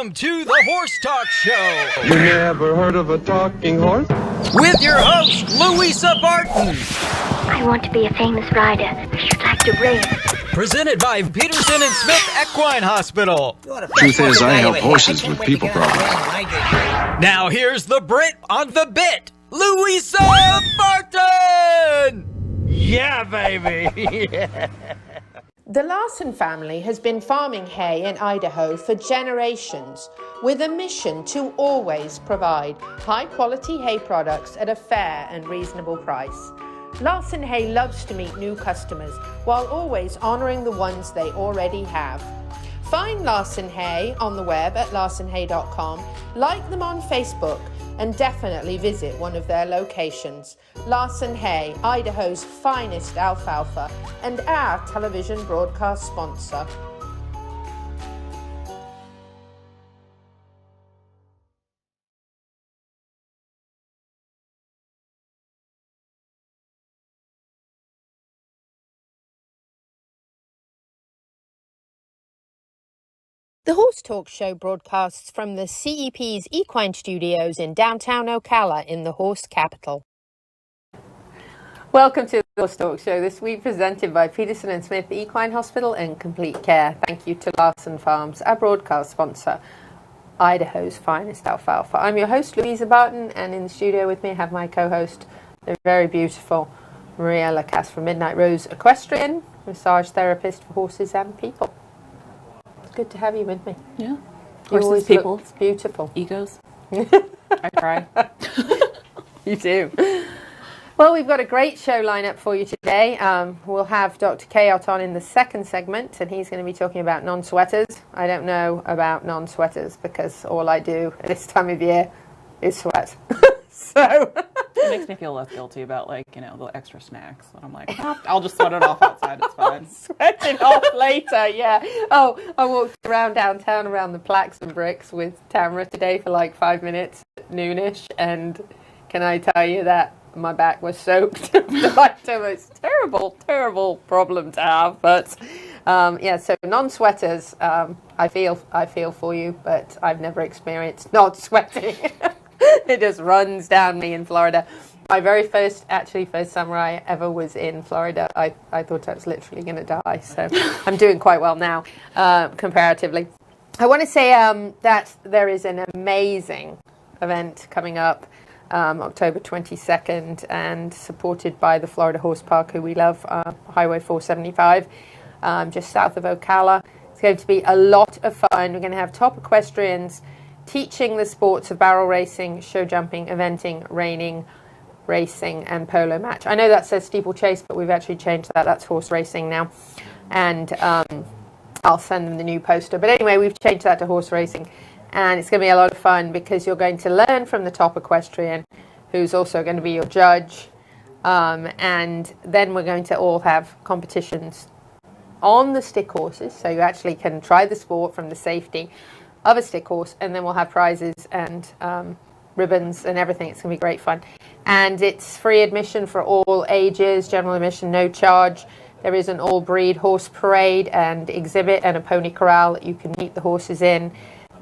Welcome to the Horse Talk Show. You never heard of a talking horse? With your host, Louisa Barton. I want to be a famous rider. I should like to race. Presented by Peterson and Smith Equine Hospital. Truth is, I help horses with people problems. Now here's the Brit on the bit, Louisa Barton. Yeah, baby. The Larson family has been farming hay in Idaho for generations with a mission to always provide high-quality hay products at a fair and reasonable price. Larson Hay loves to meet new customers while always honoring the ones they already have. Find Larson Hay on the web at larsonhay.com, like them on Facebook, and definitely visit one of their locations. Larson Hay, Idaho's finest alfalfa, and our television broadcast sponsor. The Horse Talk Show broadcasts from the CEP's Equine Studios in downtown Ocala in the horse capital. Welcome to the Horse Talk Show, this week presented by Peterson and Smith Equine Hospital and Complete Care. Thank you to Larson Farms, our broadcast sponsor, Idaho's finest alfalfa. I'm your host, Louisa Barton, and in the studio with me I have my co-host, the very beautiful Maria Lacasse from Midnight Rose Equestrian, massage therapist for horses and people. Good to have you with me. Yeah. Horses, people. Beautiful. Egos. I try. You do. Well, we've got a great show lineup for you today. We'll have Dr. Cayot on in the second segment, and he's going to be talking about non-sweaters. I don't know about non-sweaters because all I do at this time of year is sweat. So it makes me feel less guilty about, like, you know, the extra snacks. And I'm like, I'll just sweat it off outside. It's fine. Sweat it off later, yeah. Oh, I walked around downtown around the plaques and bricks with Tamara today for like 5 minutes at noonish, and can I tell you that my back was soaked? It's terrible problem to have. But yeah, so non-sweaters, I feel for you, but I've never experienced not sweating. It just runs down me in Florida. My very first summer I ever was in Florida, I thought I was literally going to die. So I'm doing quite well now, comparatively. I want to say that there is an amazing event coming up October 22nd, and supported by the Florida Horse Park, who we love, Highway 475, just south of Ocala. It's going to be a lot of fun. We're going to have top equestrians teaching the sports of barrel racing, show jumping, eventing, reining, racing, and polo match. I know that says steeplechase, but we've actually changed that. That's horse racing now. And I'll send them the new poster. But anyway, we've changed that to horse racing. And it's going to be a lot of fun because you're going to learn from the top equestrian, who's also going to be your judge. And then we're going to all have competitions on the stick horses. So you actually can try the sport from the safety of a stick horse, and then we'll have prizes and ribbons and everything. It's going to be great fun. And it's free admission for all ages, general admission, no charge. There is an all-breed horse parade and exhibit and a pony corral that you can meet the horses in.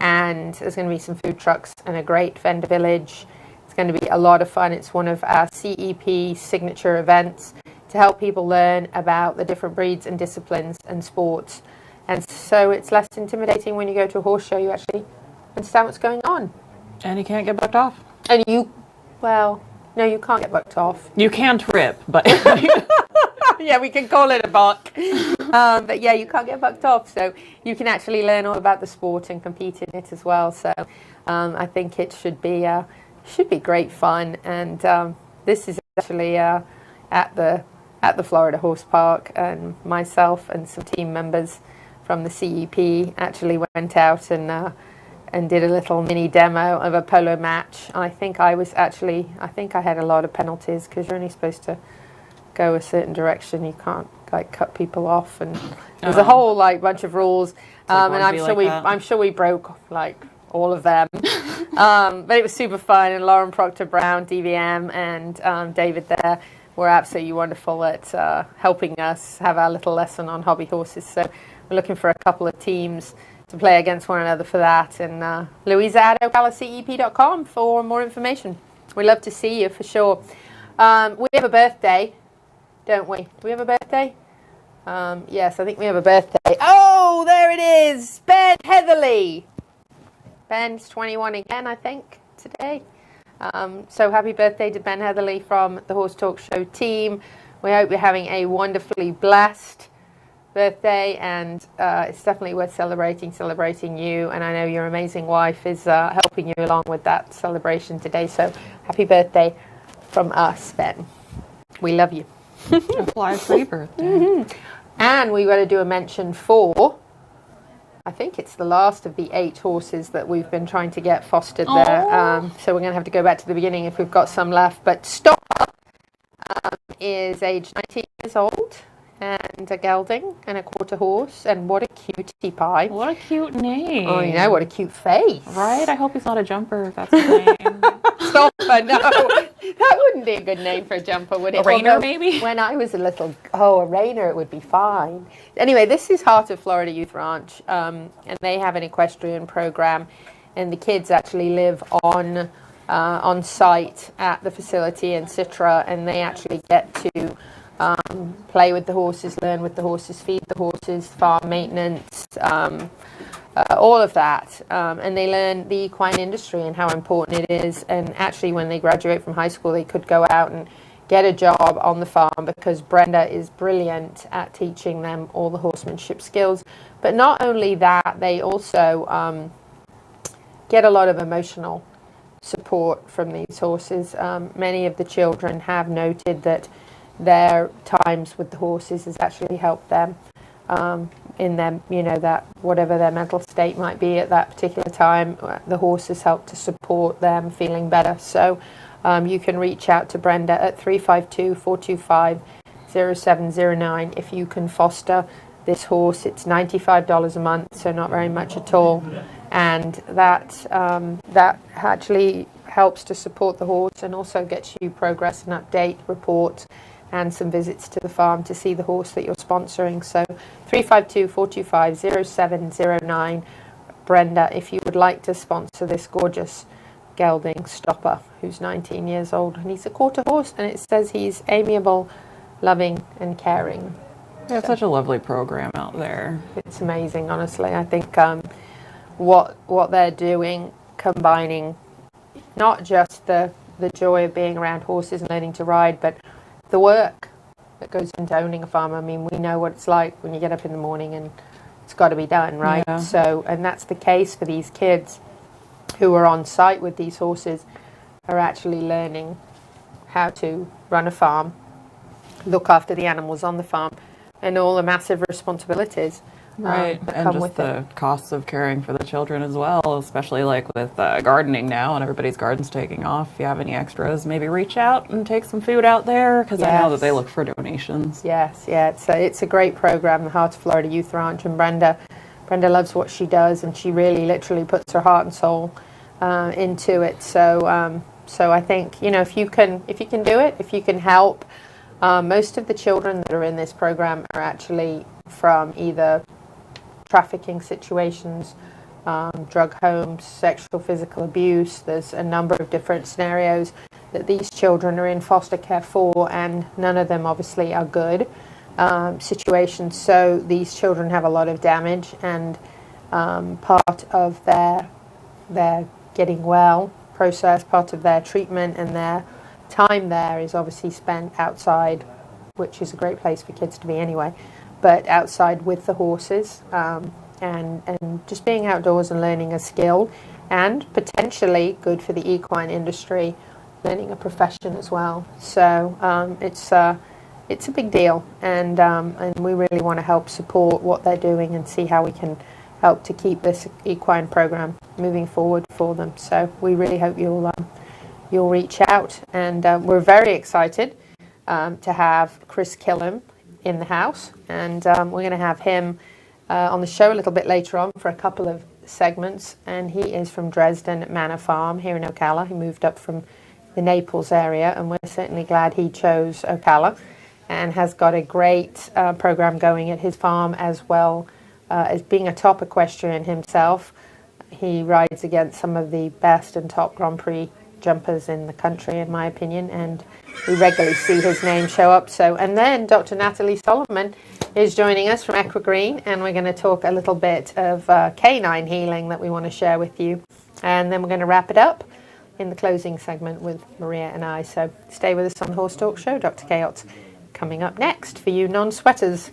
And there's going to be some food trucks and a great vendor village. It's going to be a lot of fun. It's one of our CEP signature events to help people learn about the different breeds and disciplines and sports. And so it's less intimidating when you go to a horse show. You actually understand what's going on. And you can't get bucked off. And no, you can't get bucked off. You can trip, but... Yeah, we can call it a buck. But yeah, you can't get bucked off. So you can actually learn all about the sport and compete in it as well. So I think it should be great fun. And this is actually at the Florida Horse Park, and myself and some team members from the CEP actually went out and did a little mini demo of a polo match. I think I had a lot of penalties because you're only supposed to go a certain direction. You can't like cut people off, and there's a whole like bunch of rules. And I'm sure we broke like all of them. But it was super fun, and Lauren Proctor Brown, DVM, and David there were absolutely wonderful at helping us have our little lesson on hobby horses. So we're looking for a couple of teams to play against one another for that. And Louisa at ocalacep.com for more information. We'd love to see you for sure. We have a birthday, don't we? Do we have a birthday? Yes, I think we have a birthday. Oh, there it is. Ben Heatherly. Ben's 21 again, I think, today. So happy birthday to Ben Heatherly from the Horse Talk Show team. We hope you're having a wonderfully blessed birthday, and it's definitely worth celebrating you. And I know your amazing wife is helping you along with that celebration today. So happy birthday from us, Ben. We love you. A fly-free birthday. Mm-hmm. And we've got to do a mention for, I think it's the last of the 8 horses that we've been trying to get fostered there. So we're going to have to go back to the beginning if we've got some left. But Stopper is age 19 years old and a gelding and a quarter horse. And what a cutie pie. What a cute name. Oh, you know, what a cute face. Right? I hope he's not a jumper if that's his name. Stopper, no. That wouldn't be a good name for a jumper, would it? A Rainer, maybe? When I was a little, a Rainer, it would be fine. Anyway, this is Heart of Florida Youth Ranch, and they have an equestrian program, and the kids actually live on site at the facility in Citra, and they actually get to play with the horses, learn with the horses, feed the horses, farm maintenance, all of that, and they learn the equine industry and how important it is. And actually, when they graduate from high school, they could go out and get a job on the farm, because Brenda is brilliant at teaching them all the horsemanship skills. But not only that, they also get a lot of emotional support from these horses. Many of the children have noted that their times with the horses has actually helped them in them, that whatever their mental state might be at that particular time, the horses help to support them feeling better. So you can reach out to Brenda at 352-425-0709 if you can foster this horse. It's $95 a month, so not very much at all, and that actually helps to support the horse and also gets you progress and update reports and some visits to the farm to see the horse that you're sponsoring. So 352-425-0709, Brenda, if you would like to sponsor this gorgeous gelding Stopper, who's 19 years old, and he's a quarter horse, and it says he's amiable, loving, and caring. They have such a lovely program out there. It's amazing, honestly. I think what they're doing, combining not just the joy of being around horses and learning to ride, but the work that goes into owning a farm. I mean, we know what it's like when you get up in the morning and it's got to be done, right? Yeah. So, and that's the case for these kids who are on site with these horses, are actually learning how to run a farm, look after the animals on the farm, and all the massive responsibilities Right, that and come just with the it. costs of caring for the children as well, especially like with gardening now and everybody's garden's taking off. If you have any extras, maybe reach out and take some food out there, because I know that they look for donations. Yes, yeah, it's a great program, the Heart of Florida Youth Ranch, and Brenda loves what she does, and she really literally puts her heart and soul into it. So I think, if you can do it, if you can help. Most of the children that are in this program are actually from either trafficking situations, drug homes, sexual, physical abuse. There's a number of different scenarios that these children are in foster care for, and none of them obviously are good situations. So these children have a lot of damage, and part of their getting well process, part of their treatment and their time there is obviously spent outside, which is a great place for kids to be anyway, but outside with the horses, and just being outdoors and learning a skill, and potentially good for the equine industry, learning a profession as well. So it's a big deal, and we really want to help support what they're doing and see how we can help to keep this equine program moving forward for them. So we really hope you'll reach out, and we're very excited to have Kris Killam in the house, and we're going to have him on the show a little bit later on for a couple of segments. And he is from Dresden Manor Farm here in Ocala. He moved up from the Naples area, and we're certainly glad he chose Ocala, and has got a great program going at his farm, as well as being a top equestrian himself. He rides against some of the best and top Grand Prix jumpers in the country, in my opinion, and we regularly see his name show up. And then Dr. Nathalie Solomon is joining us from Equine, and we're going to talk a little bit of K9 healing that we want to share with you. And then we're going to wrap it up in the closing segment with Maria and I. So stay with us on the Horse Talk Show. Dr. Cayot coming up next for you non-sweaters.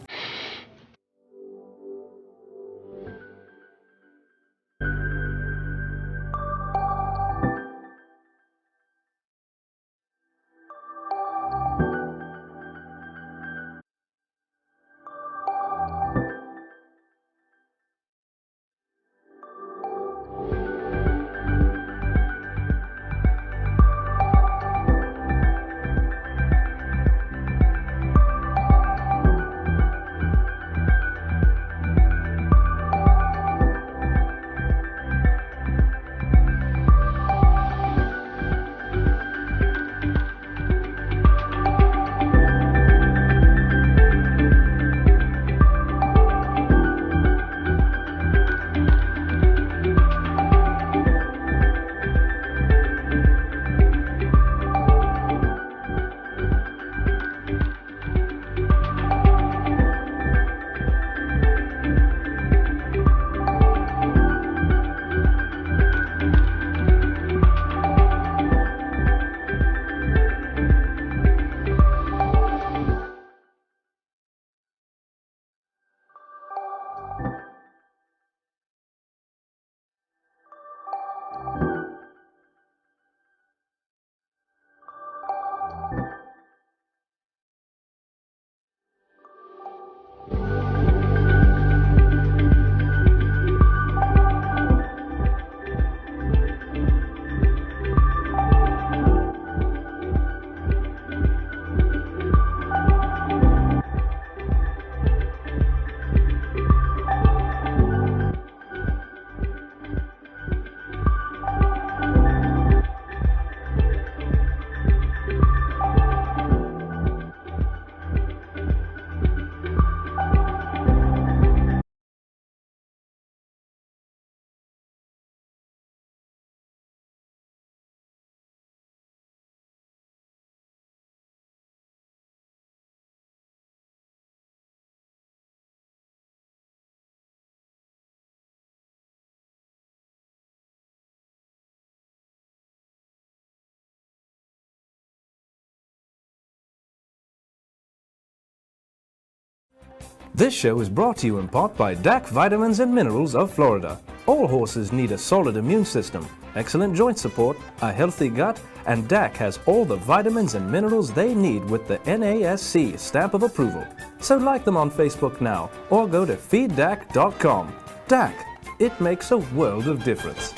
This show is brought to you in part by DAC Vitamins and Minerals of Florida. All horses need a solid immune system, excellent joint support, a healthy gut, and DAC has all the vitamins and minerals they need with the NASC stamp of approval. So like them on Facebook now or go to feeddac.com. DAC, it makes a world of difference.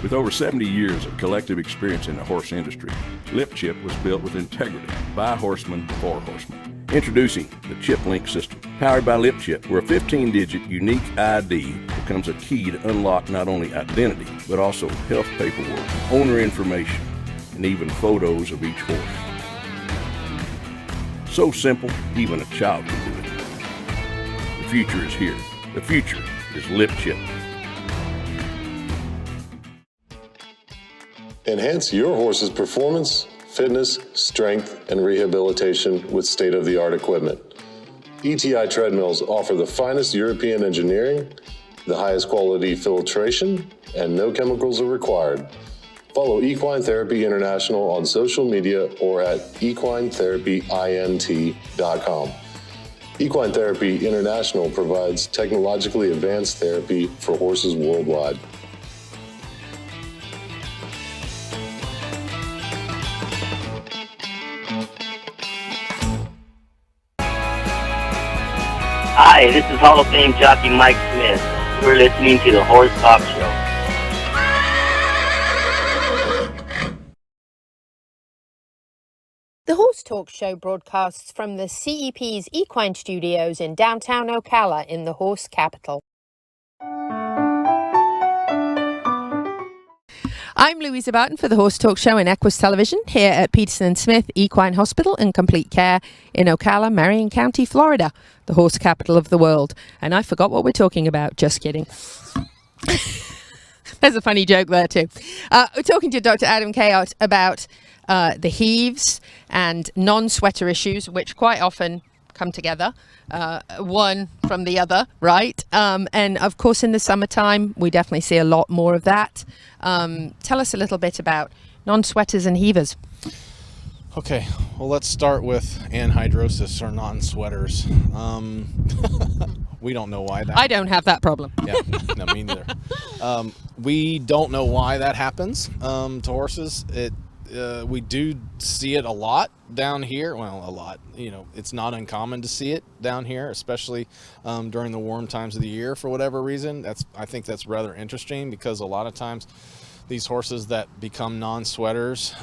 With over 70 years of collective experience in the horse industry, Lip Chip was built with integrity by horsemen for horsemen. Introducing the Chip Link system, powered by Lip Chip, where a 15-digit unique ID becomes a key to unlock not only identity, but also health paperwork, owner information, and even photos of each horse. So simple, even a child can do it. The future is here. The future is Lip Chip. Enhance your horse's performance, fitness, strength, and rehabilitation with state-of-the-art equipment. ETI treadmills offer the finest European engineering, the highest quality filtration, and no chemicals are required. Follow Equine Therapy International on social media or at equinetherapyint.com. Equine Therapy International provides technologically advanced therapy for horses worldwide. Hi, this is Hall of Fame jockey Mike Smith. You're listening to the Horse Talk Show. The Horse Talk Show broadcasts from the CEP's Equine Studios in downtown Ocala in the horse capital. I'm Louisa Barton for the Horse Talk Show in Equus Television here at Peterson and Smith Equine Hospital and Complete Care in Ocala, Marion County, Florida, the horse capital of the world. And I forgot what we're talking about. Just kidding. There's a funny joke there too. We're talking to Dr. Adam Cayot about the heaves and non-sweater issues, which quite often come together, one from the other, right? And of course, in the summertime, we definitely see a lot more of that. Tell us a little bit about non-sweaters and heavers. Okay, well, let's start with anhydrosis or non-sweaters. We don't know why that. I don't have that problem. Yeah, no, me neither. We don't know why that happens to horses. We do see it a lot down here. Well, a lot. It's not uncommon to see it down here, especially during the warm times of the year for whatever reason. I think that's rather interesting because a lot of times these horses that become non-sweaters,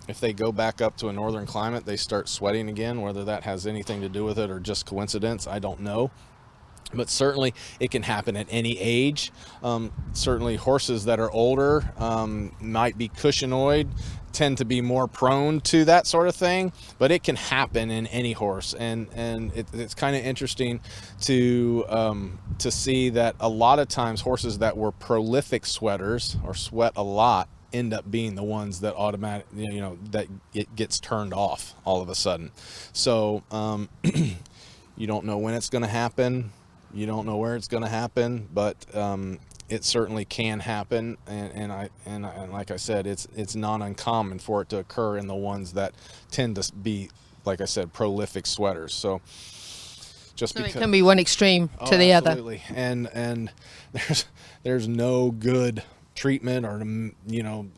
if they go back up to a northern climate, they start sweating again. Whether that has anything to do with it or just coincidence, I don't know. But certainly it can happen at any age. Certainly horses that are older might be cushionied, tend to be more prone to that sort of thing, but it can happen in any horse. And it's kind of interesting to see that a lot of times horses that were prolific sweaters or sweat a lot end up being the ones that that it gets turned off all of a sudden. So you don't know when it's going to happen. You don't know where it's going to happen, but it certainly can happen. And like I said, it's not uncommon for it to occur in the ones that tend to be, like I said, prolific sweaters. So because it can be one extreme to the absolutely. other. And there's no good treatment or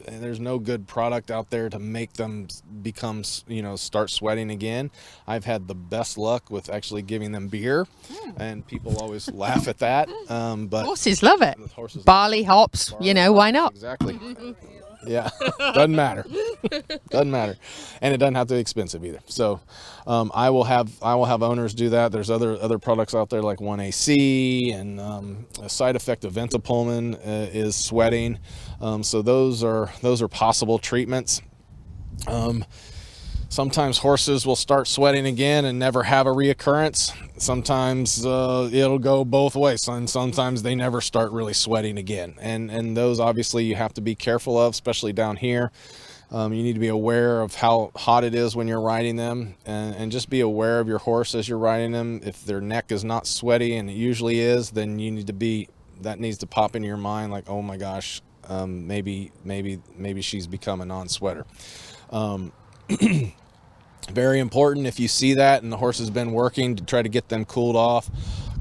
there's no good product out there to make them become start sweating again. I've had the best luck with actually giving them beer, and people always laugh at that, but horses love it. Barley, hops, why not? Exactly. Yeah, doesn't matter. Doesn't matter, and it doesn't have to be expensive either. So, I will have owners do that. There's other products out there like 1AC, and a side effect of Ventapulmin is sweating. So those are possible treatments. Sometimes horses will start sweating again and never have a reoccurrence. Sometimes it'll go both ways, and sometimes they never start really sweating again. And those obviously you have to be careful of, especially down here. You need to be aware of how hot it is when you're riding them, and just be aware of your horse as you're riding them. If their neck is not sweaty, and it usually is, then that needs to pop into your mind like, oh my gosh, maybe she's become a non-sweater. Very important, if you see that and the horse has been working, to try to get them cooled off.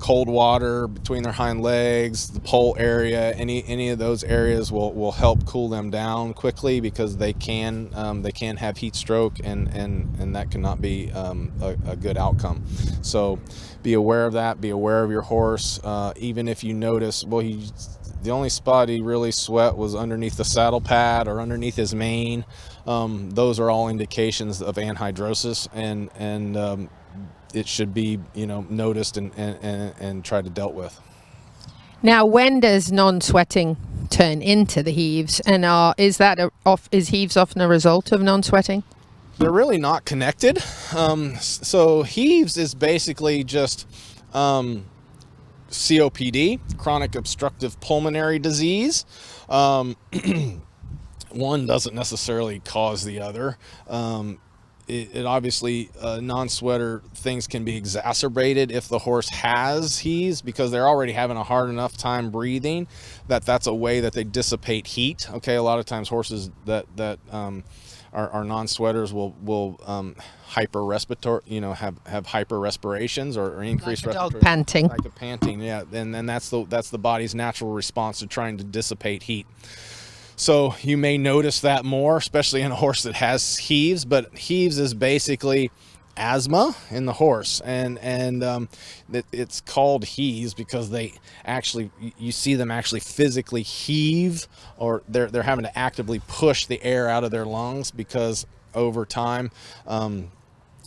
Cold water between their hind legs, the pole area, any of those areas will help cool them down quickly, because they can have heat stroke, and that cannot be a good outcome. So be aware of that. Be aware of your horse. Even if you notice, the only spot he really sweat was underneath the saddle pad or underneath his mane. Those are all indications of anhydrosis, and it should be noticed and tried to dealt with. Now, when does non-sweating turn into the heaves, and is heaves often a result of non-sweating? They're really not connected. So heaves is basically just COPD, chronic obstructive pulmonary disease. One doesn't necessarily cause the other. It obviously, non-sweater things can be exacerbated if the horse has heaves, because they're already having a hard enough time breathing that's a way that they dissipate heat. Okay, a lot of times horses that are non-sweaters will hyperrespiratory, have hyper respirations or increased like a respiratory dog panting. Like a panting, yeah. And then that's the body's natural response to trying to dissipate heat. So you may notice that more, especially in a horse that has heaves. But heaves is basically asthma in the horse, and it's called heaves because you see them actually physically heave, or they're having to actively push the air out of their lungs, because over time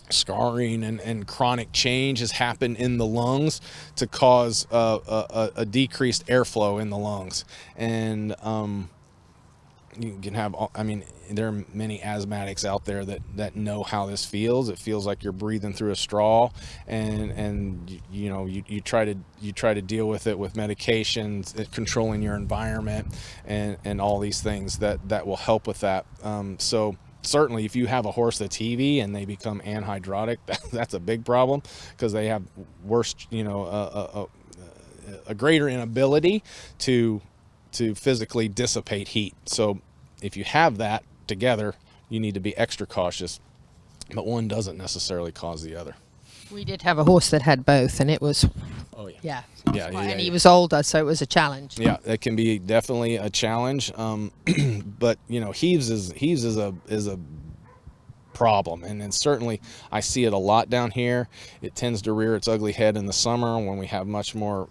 scarring and chronic change has happened in the lungs to cause a decreased airflow in the lungs. And you can have, I mean, there are many asthmatics out there that know how this feels. It feels like you're breathing through a straw, and you try to deal with it with medications, controlling your environment, and all these things that will help with that. So certainly, if you have a horse that's heavy and they become anhydrotic, that's a big problem, because they have worse, a greater inability to physically dissipate heat. So if you have that together, you need to be extra cautious, but one doesn't necessarily cause the other. We did have a horse that had both, and it was, yeah. And he was older, so it was a challenge. Yeah, it can be definitely a challenge. But heaves is a problem, and then certainly I see it a lot down here. It tends to rear its ugly head in the summer when we have much more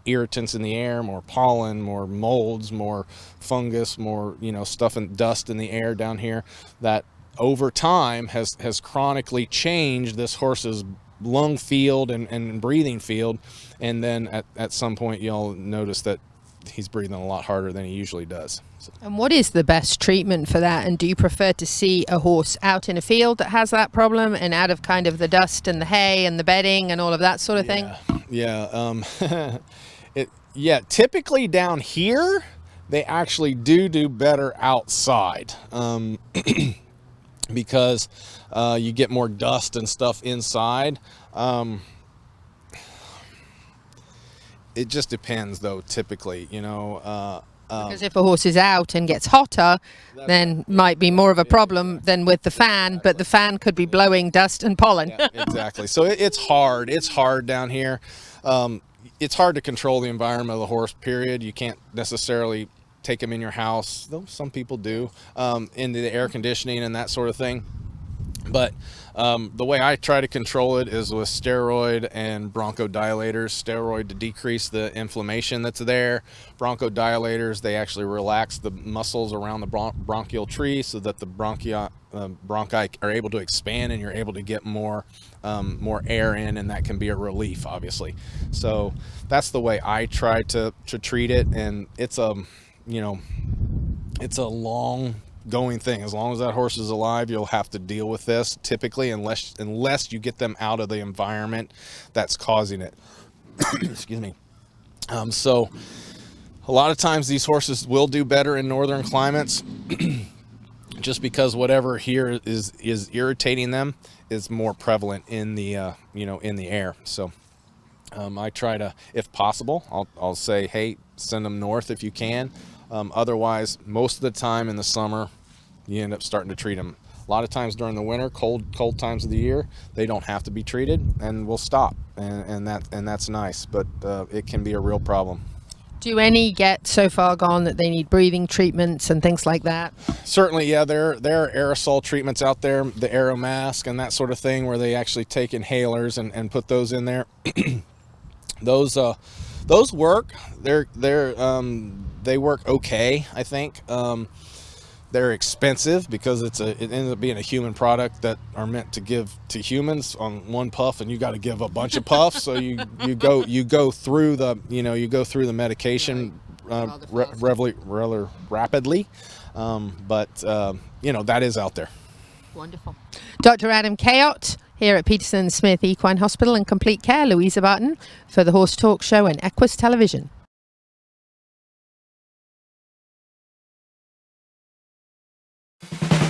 irritants in the air, more pollen, more molds, more fungus, more stuff and dust in the air down here, that over time has chronically changed this horse's lung field and breathing field, and then at some point you'll notice that he's breathing a lot harder than he usually does. So. And what is the best treatment for that? And do you prefer to see a horse out in a field that has that problem and out of kind of the dust and the hay and the bedding and all of that sort of thing? Typically down here they actually do better outside, because you get more dust and stuff inside. It just depends, though, typically, because if a horse is out and gets hotter, then might be more of a problem than with the fan, but the fan could be blowing dust and pollen. Yeah, exactly. So it's hard. It's hard down here. It's hard to control the environment of the horse, period. You can't necessarily take them in your house, though some people do, into the air conditioning and that sort of thing. But the way I try to control it is with steroid and bronchodilators. Steroid to decrease the inflammation that's there. Bronchodilators, they actually relax the muscles around the bronchial tree so that the bronchi are able to expand, and you're able to get more air in, and that can be a relief, obviously. So that's the way I try to treat it, and it's a long going thing. As long as that horse is alive, you'll have to deal with this typically, unless you get them out of the environment that's causing it. Excuse me. So a lot of times these horses will do better in northern climates just because whatever here is irritating them is more prevalent in the in the air. So I try to, if possible, I'll say, hey, send them north if you can. Otherwise, most of the time in the summer, you end up starting to treat them. A lot of times during the winter, cold times of the year, they don't have to be treated, and we'll stop, and that's nice. But it can be a real problem. Do any get so far gone that they need breathing treatments and things like that? Certainly, yeah. There are aerosol treatments out there, the Aero Mask and that sort of thing, where they actually take inhalers and put those in there. Those work. They work okay, I think. They're expensive because it ends up being a human product that are meant to give to humans on one puff, and you got to give a bunch of puffs. So you go through the medication rather rapidly, but that is out there. Wonderful. Dr. Adam Cayot here at Peterson Smith Equine Hospital and Complete Care, Louisa Barton, for the Horse Talk Show and Equus Television.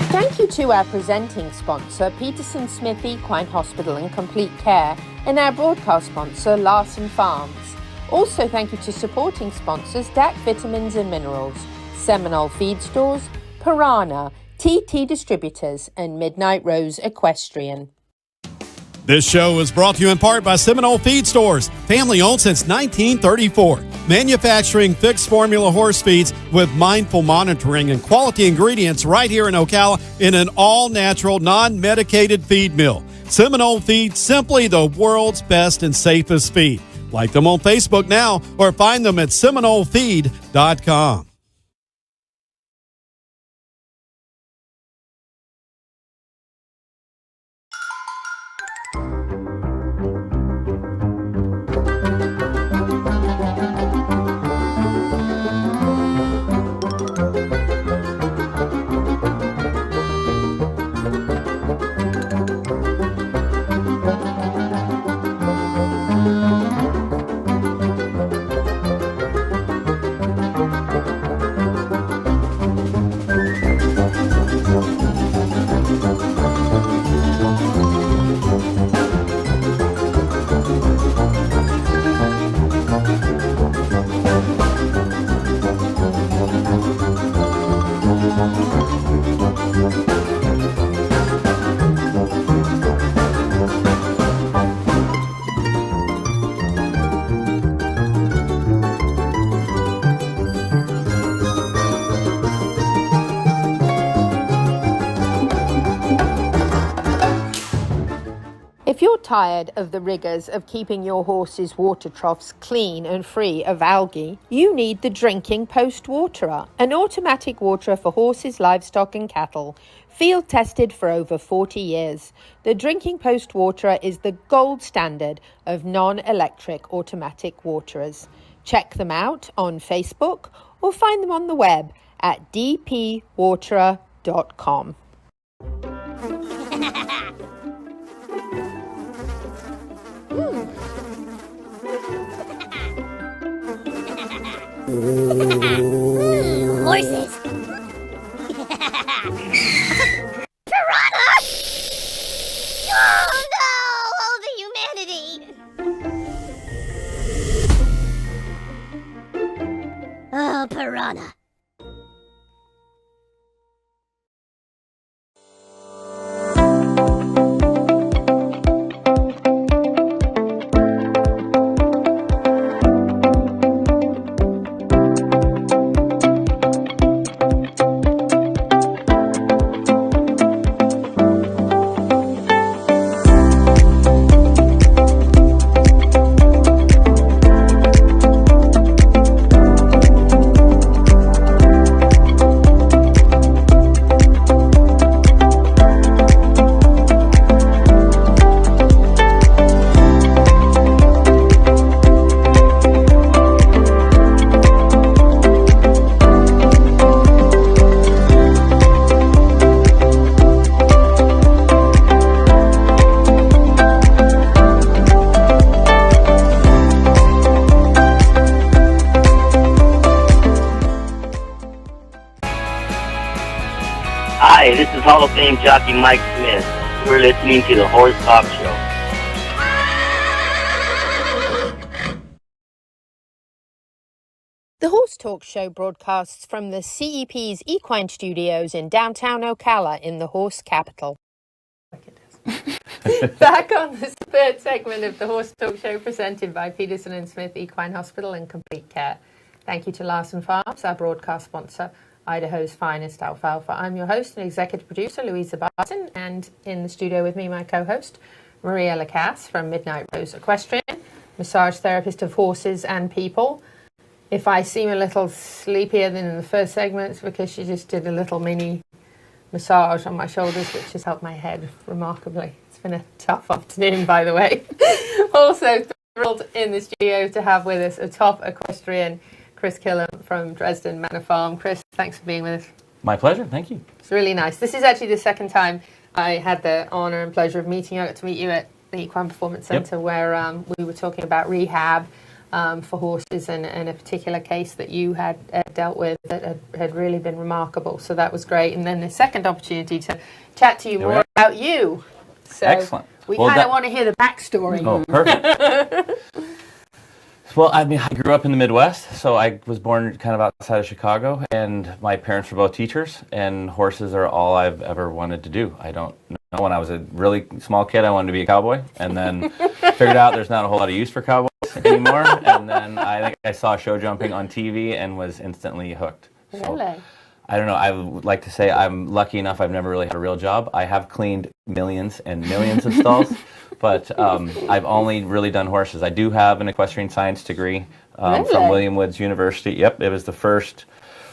Thank you to our presenting sponsor, Peterson Smith Equine Hospital and Complete Care, and our broadcast sponsor, Larson Farms. Also, thank you to supporting sponsors, DAC Vitamins and Minerals, Seminole Feed Stores, Piranha, TT Distributors, and Midnight Rose Equestrian. This show is brought to you in part by Seminole Feed Stores, family owned since 1934. Manufacturing fixed formula horse feeds with mindful monitoring and quality ingredients right here in Ocala in an all-natural, non-medicated feed mill. Seminole Feed, simply the world's best and safest feed. Like them on Facebook now or find them at SeminoleFeed.com. you're tired of the rigours of keeping your horse's water troughs clean and free of algae, you need the Drinking Post Waterer, an automatic waterer for horses, livestock and cattle. Field tested for over 40 years. The Drinking Post Waterer is the gold standard of non-electric automatic waterers. Check them out on Facebook or find them on the web at dpwaterer.com. Horses. Piranha! Oh no! Oh, the humanity! Oh, piranha. Hi, this is Hall of Fame jockey Mike Smith. You're listening to the Horse Talk Show. The Horse Talk Show broadcasts from the CEP's Equine Studios in downtown Ocala in the horse capital. Back on the third segment of the Horse Talk Show presented by Peterson and Smith Equine Hospital and Complete Care. Thank you to Larson Farms, our broadcast sponsor, Idaho's finest alfalfa. I'm your host and executive producer, Louisa Barton, and in the studio with me, my co-host, Maria Lacasse from Midnight Rose Equestrian, massage therapist of horses and people. If I seem a little sleepier than in the first segment, it's because she just did a little mini massage on my shoulders, which has helped my head remarkably. It's been a tough afternoon, by the way. Also thrilled in the studio to have with us a top equestrian, Kris Killam from Dresden Manor Farm. Kris, thanks for being with us. My pleasure. Thank you. It's really nice. This is actually the second time I had the honour and pleasure of meeting you. I got to meet you at the Equine Performance Centre where we were talking about rehab for horses and a particular case that you had dealt with that had really been remarkable. So that was great. And then the second opportunity to chat to you more about you. So excellent. We kind of want to hear the backstory. Oh, perfect. Well, I mean, I grew up in the Midwest, so I was born kind of outside of Chicago, and my parents were both teachers, and horses are all I've ever wanted to do. I don't know. When I was a really small kid, I wanted to be a cowboy, and then figured out there's not a whole lot of use for cowboys anymore, and then I think I saw show jumping on TV and was instantly hooked. So, really? I don't know. I would like to say I'm lucky enough I've never really had a real job. I have cleaned millions and millions of stalls. But I've only really done horses. I do have an equestrian science degree from William Woods University. Yep, it was the first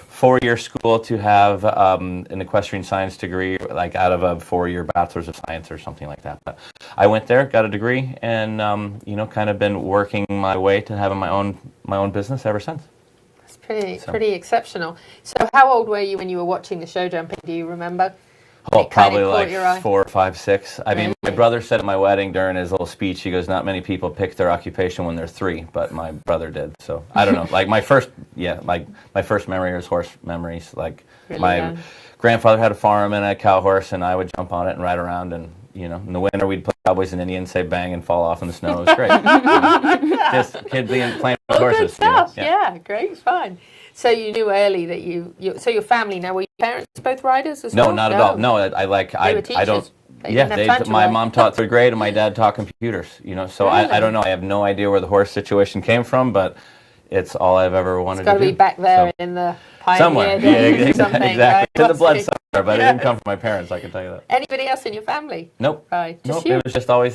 four-year school to have an equestrian science degree, like out of a four-year bachelor's of science or something like that. But I went there, got a degree, and kind of been working my way to having my own business ever since. It's pretty exceptional. So, how old were you when you were watching the show jumping? Do you remember? Oh, probably like 4, 5, 6. I mean, my brother said at my wedding during his little speech, he goes, not many people pick their occupation when they're 3, but my brother did. So I don't know. Like my first memory is horse memories. Like really my grandfather had a farm and a cow horse, and I would jump on it and ride around. And in the winter we'd play Cowboys and Indians, say bang, and fall off in the snow. It was great. Just kids playing with horses. Good stuff. Yeah, great fun. So you knew early that so your family now, were your parents both riders as well? No, not at all. No, I don't. My mom taught 3rd grade and my dad taught computers. So really? I don't know. I have no idea where the horse situation came from, but it's all I've ever wanted to do. It's got to be back there in the pioneer somewhere. days or something, exactly. Right? To the blood somewhere. but it didn't come from my parents, I can tell you that. Anybody else in your family? Nope. Right. Nope. It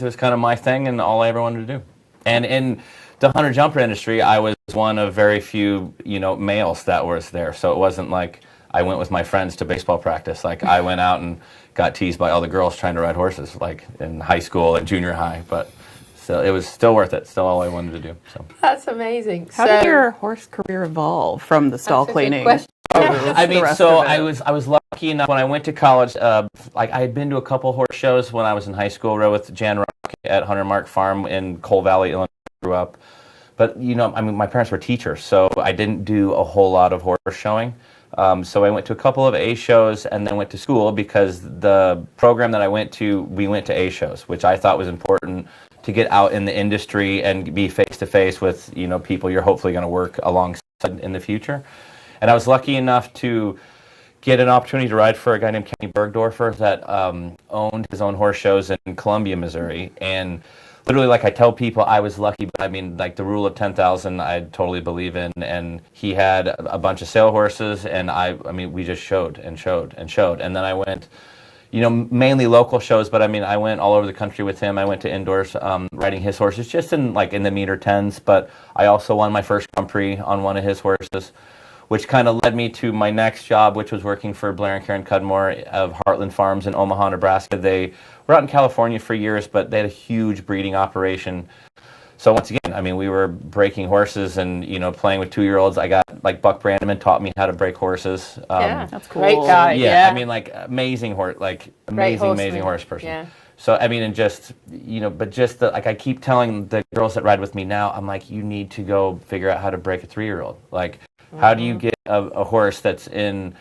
was kind of my thing and all I ever wanted to do. And in the hunter jumper industry, I was one of very few, males that was there. So it wasn't like I went with my friends to baseball practice. Like I went out and got teased by all the girls trying to ride horses, like in high school and junior high. But so it was still worth it. Still all I wanted to do. So that's amazing. How did your horse career evolve from the stall cleaning? I mean, so I was lucky enough when I went to college. Like I had been to a couple horse shows when I was in high school. Rode with Jan Rock at Hunter Mark Farm in Cole Valley, Illinois. Grew up, but my parents were teachers, so I didn't do a whole lot of horse showing. So I went to a couple of A shows and then went to school because the program that I went to, we went to A shows, which I thought was important to get out in the industry and be face to face with people you're hopefully going to work alongside in the future. And I was lucky enough to get an opportunity to ride for a guy named Kenny Bergdorfer that owned his own horse shows in Columbia, Missouri. And literally, like I tell people, I was lucky, but I mean, like the rule of 10,000, I totally believe in. And he had a bunch of sale horses, and I mean, we just showed and showed and showed. And then I went, mainly local shows, but I mean, I went all over the country with him. I went to indoors riding his horses, just in the meter tens. But I also won my first Grand Prix on one of his horses, which kind of led me to my next job, which was working for Blair and Karen Cudmore of Heartland Farms in Omaha, Nebraska. They were out in California for years, but they had a huge breeding operation. So once again, I mean, we were breaking horses and, playing with 2-year-olds. I got, Buck Brandeman taught me how to break horses. Yeah, that's cool. Great guy, I mean, amazing horse, amazing horse person. Yeah. So, I mean, and just, but just I keep telling the girls that ride with me now, I'm like, you need to go figure out how to break a 3-year-old. How do you get a horse that's in,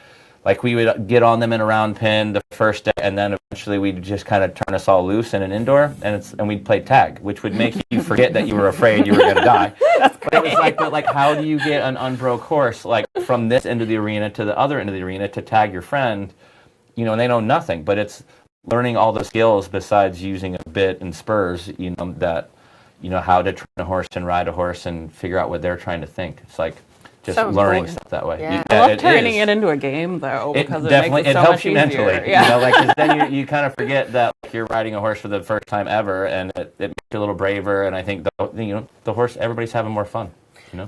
we would get on them in a round pen the first day, and then eventually we'd just kind of turn us all loose in an indoor, and we'd play tag, which would make you forget that you were afraid you were going to die. But it was how do you get an unbroke horse, from this end of the arena to the other end of the arena to tag your friend, and they know nothing, but it's learning all the skills besides using a bit and spurs, that, how to train a horse and ride a horse and figure out what they're trying to think. It's just so learning important. stuff that way. Yeah. I love turning it into a game, though, because it definitely makes it so helps much you easier. mentally. Yeah. Because then you kind of forget that you're riding a horse for the first time ever, and it makes you a little braver. And I think the horse, everybody's having more fun.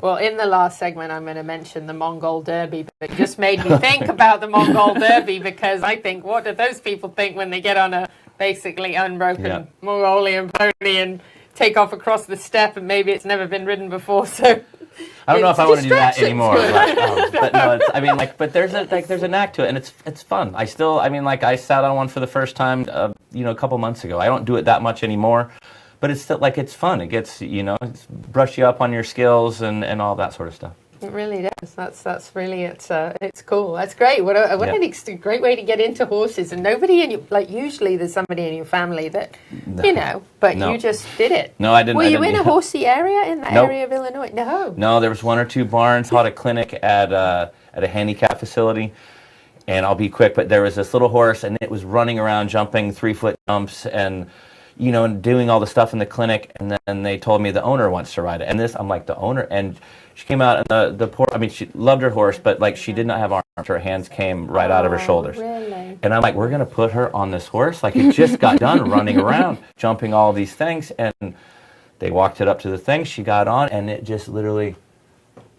Well, in the last segment, I'm going to mention the Mongol Derby, but it just made me think about the Mongol Derby, because I think, what do those people think when they get on a basically unbroken Mongolian pony and take off across the steppe, and maybe it's never been ridden before, so... I don't know if I want to do that anymore, but no, but there's a knack to it, and it's fun. I sat on one for the first time, a couple months ago. I don't do it that much anymore, but it's still it's fun. It gets it's brush you up on your skills and all that sort of stuff. It really does. That's really it's cool. That's great. What a great way to get into horses. And nobody in your usually there's somebody in your family that you just did it. No, I didn't. Were you in a horsey area in that area of Illinois? No, there was 1 or 2 barns. Taught a clinic at a handicap facility. And I'll be quick, but there was this little horse, and it was running around, jumping 3-foot jumps, and and doing all the stuff in the clinic. And then they told me the owner wants to ride it. And I'm like, the owner? And she came out, and the poor, she loved her horse, but she did not have arms. Her hands came right out of her shoulders. Really? And I'm like, we're going to put her on this horse? It just got done running around, jumping all these things. And they walked it up to the thing. She got on, and it just literally,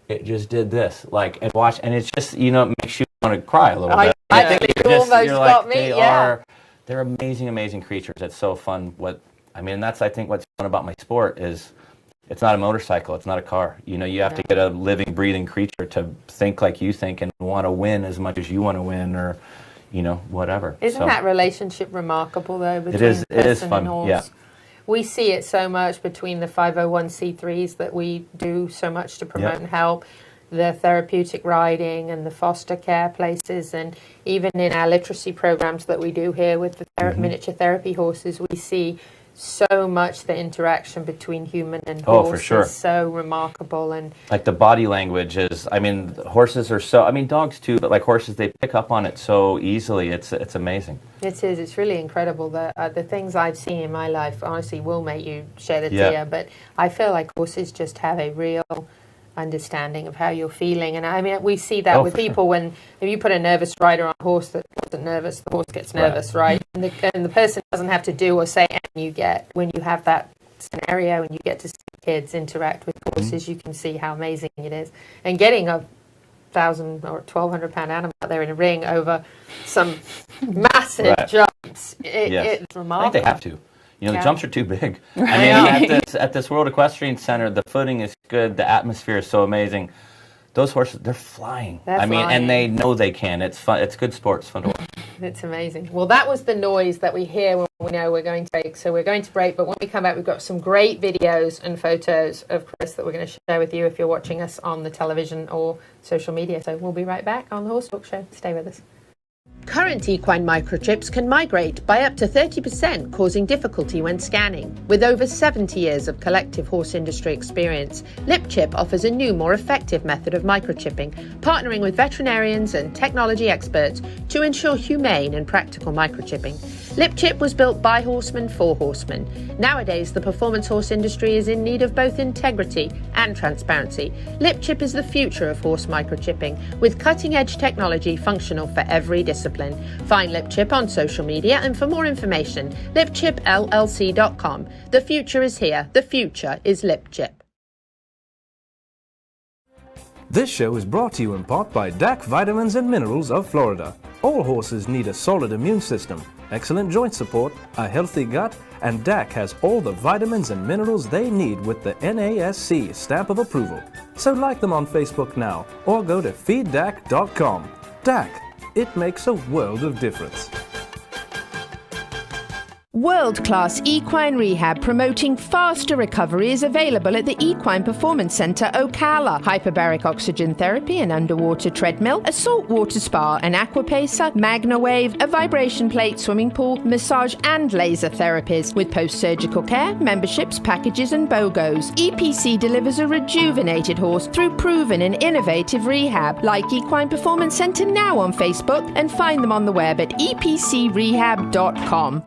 it just did this. And watch, and it's just, it makes you want to cry a little bit. I think they're amazing, amazing creatures. It's so fun. That's, I think, what's fun about my sport is it's not a motorcycle. It's not a car. You have to get a living, breathing creature to think like you think and want to win as much as you want to win, or, whatever. Isn't that relationship remarkable, though, between it is person fun. and horse? Yeah. We see it so much between the 501c3s that we do so much to promote and help, the therapeutic riding and the foster care places, and even in our literacy programs that we do here with the miniature therapy horses, we see so much the interaction between human and horse. Oh, for sure. Is so remarkable. And the body language is, horses are so, dogs too, but horses, they pick up on it so easily. It's amazing. It is. It's really incredible. The things I've seen in my life, honestly, will make you shed a tear. But I feel like horses just have a real understanding of how you're feeling. And we see that with people when, if you put a nervous rider on a horse that isn't nervous, the horse gets nervous, right? And the person doesn't have to do or say anything. You get, when you have that scenario and you get to see kids interact with horses, you can see how amazing it is. And getting a 1,000 or 1,200 pound animal out there in a ring over some massive jumps, it's remarkable. I think they have to. You know, the jumps are too big. I mean, at this World Equestrian Center, the footing is good, the atmosphere is so amazing. Those horses, they're flying. And they know they can. It's fun. It's good sport. It's fun to watch. It's amazing. Well, that was the noise that we hear when we know we're going to break. So we're going to break, but when we come back, we've got some great videos and photos of Kris that we're going to share with you if you're watching us on the television or social media. So we'll be right back on the Horse Talk Show. Stay with us. Current equine microchips can migrate by up to 30%, causing difficulty when scanning. With over 70 years of collective horse industry experience, LipChip offers a new, more effective method of microchipping, partnering with veterinarians and technology experts to ensure humane and practical microchipping. LipChip was built by horsemen for horsemen. Nowadays, the performance horse industry is in need of both integrity and transparency. LipChip is the future of horse microchipping, with cutting-edge technology functional for every discipline. Find LipChip on social media, and for more information, lipchipllc.com. The future is here. The future is LipChip. This show is brought to you in part by DAC Vitamins and Minerals of Florida. All horses need a solid immune system, excellent joint support, a healthy gut, and DAC has all the vitamins and minerals they need with the NASC stamp of approval. So like them on Facebook now, or go to feeddac.com. DAC, it makes a world of difference. World-class equine rehab promoting faster recovery is available at the Equine Performance Center Ocala. Hyperbaric oxygen therapy, an underwater treadmill, a saltwater spa, an aquapacer, MagnaWave, a vibration plate, swimming pool, massage and laser therapies. With post-surgical care, memberships, packages and BOGOs, EPC delivers a rejuvenated horse through proven and innovative rehab. Like Equine Performance Center now on Facebook and find them on the web at epcrehab.com.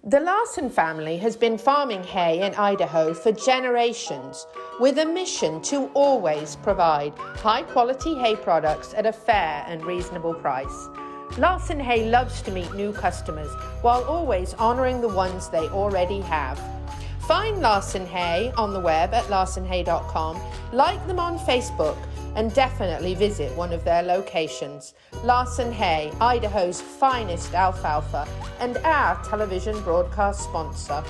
The Larson family has been farming hay in Idaho for generations, with a mission to always provide high-quality hay products at a fair and reasonable price. Larson Hay loves to meet new customers while always honoring the ones they already have. Find Larson Hay on the web at larsonhay.com, like them on Facebook, and definitely visit one of their locations. Larson Hay, Idaho's finest alfalfa, and our television broadcast sponsor.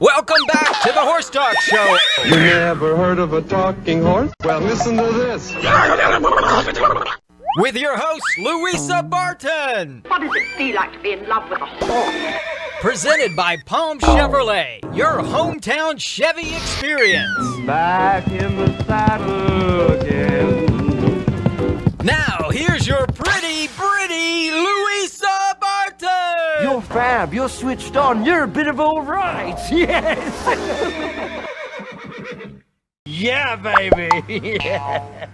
Welcome back to the Horse Talk Show. You never heard of a talking horse? Well, listen to this. With your host, Louisa Barton. What does it feel like to be in love with a horse? Presented by Palm Chevrolet, your hometown Chevy experience. Back in the saddle again. Now, here's your pretty Louisa Barton. You're fab. You're switched on. You're a bit of all right. Yes. Yeah, baby. Yeah.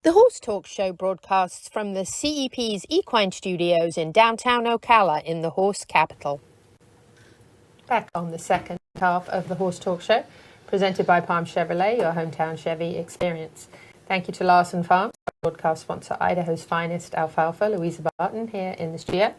The Horse Talk Show broadcasts from the CEP's Equine Studios in downtown Ocala in the horse capital. Back on the second half of the Horse Talk Show, presented by Palm Chevrolet, your hometown Chevy experience. Thank you to Larson Farms, our broadcast sponsor, Idaho's finest alfalfa, Louisa Barton, here in the studio,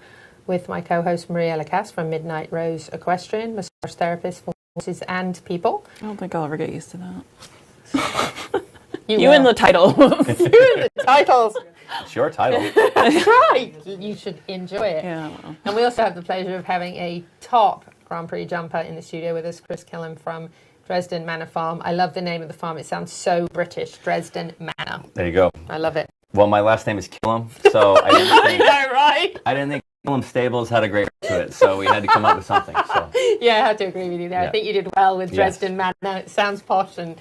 with my co-host Maria Lacasse from Midnight Rose Equestrian, massage therapist for horses and people. I don't think I'll ever get used to that. You in the title. You in the titles. It's your title. That's right. You should enjoy it. Yeah, well. And we also have the pleasure of having a top Grand Prix jumper in the studio with us, Kris Killam from Dresden Manor Farm. I love the name of the farm. It sounds so British. Dresden Manor. There you go. I love it. Well, my last name is Killam, so I didn't think Killam Stables had a great ring to it, so we had to come up with something. So Yeah, I have to agree with you there. Yeah. I think you did well with Yes. Dresden Manor. It sounds posh and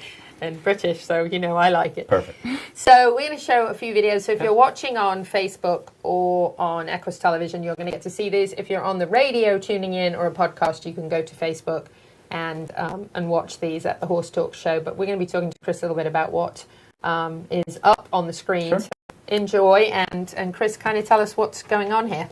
British, so I like it. Perfect. So we're going to show a few videos. So if you're watching on Facebook or on Equus Television, you're going to get to see these. If you're on the radio tuning in or a podcast, you can go to Facebook and watch these at the Horse Talk show. But we're going to be talking to Kris a little bit about what is up on the screen. Sure. So enjoy, and Kris, kind of tell us what's going on here.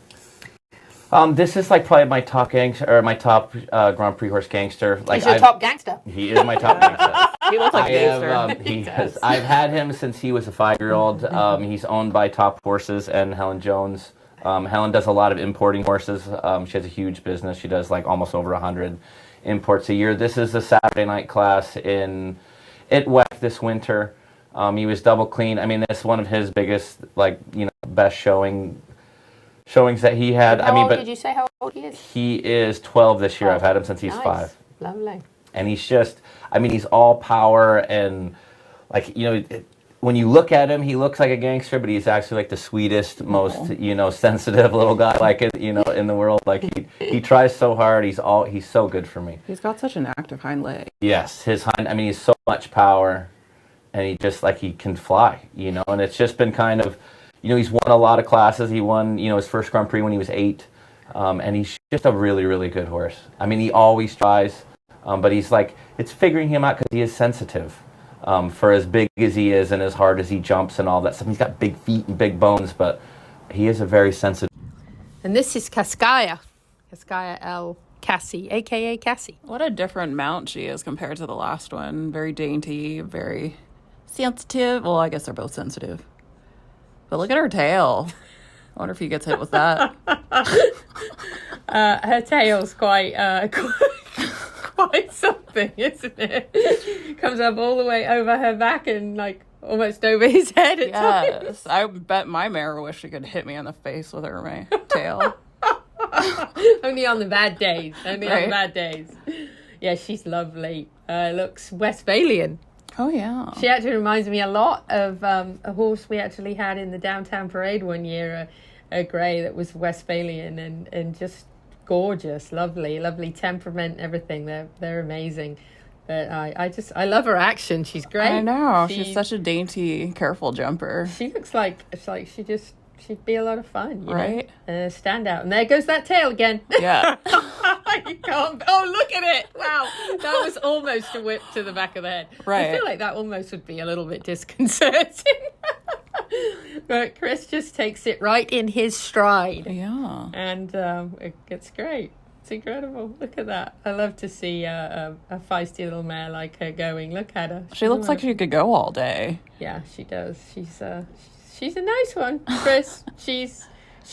This is like probably my top Grand Prix horse gangster. Like He's your top gangster. He is my top gangster. He looks like a gangster. He does. I've had him since he was a 5-year-old. He's owned by Top Horses and Helen Jones. Helen does a lot of importing horses. She has a huge business. She does like almost over 100 imports a year. This is the Saturday night class in WEC this winter. He was double clean. I mean, that's one of his biggest, best showings that he had. How old did you say how old he is? He is 12 this year. I've had him since he's 5. Lovely. And he's just, he's all power and, when you look at him, he looks like a gangster, but he's actually like the sweetest, most, sensitive little guy, in the world. Like he tries so hard. He's so good for me. He's got such an active hind leg. Yes, his hind, he's so much power, and he just, he can fly, and it's just been kind of, he's won a lot of classes. He won, his first Grand Prix when he was 8, and he's just a really, really good horse. He always tries, but he's it's figuring him out because he is sensitive. For as big as he is and as hard as he jumps and all that stuff. He's got big feet and big bones, but he is a very sensitive. And this is Cascaya L. Cassie, a.k.a. Cassie. What a different mount she is compared to the last one. Very dainty, very sensitive. Well, I guess they're both sensitive. But look at her tail. I wonder if he gets hit with that. Her tail's quite something, isn't it? Comes up all the way over her back and almost over his head at times. Yes, I bet my mare wished she could hit me in the face with her tail. Only on the bad days. Right. Yeah, she's lovely. Looks Westphalian. Oh, yeah. She actually reminds me a lot of a horse we actually had in the downtown parade one year, a grey that was Westphalian and just gorgeous, lovely temperament, everything. They're amazing. But I love her action. She's great. I know. She's such a dainty, careful jumper. She looks like she'd be a lot of fun, right? Stand out. And there goes that tail again. Yeah. You can't. Oh, look at it! Wow, that was almost a whip to the back of the head. Right. I feel like that almost would be a little bit disconcerting. But Kris just takes it right in his stride. Yeah. And it's great. It's incredible. Look at that. I love to see a feisty little mare like her going. Look at her. She looks like she could go all day. Yeah, she does. She's a nice one, Kris. She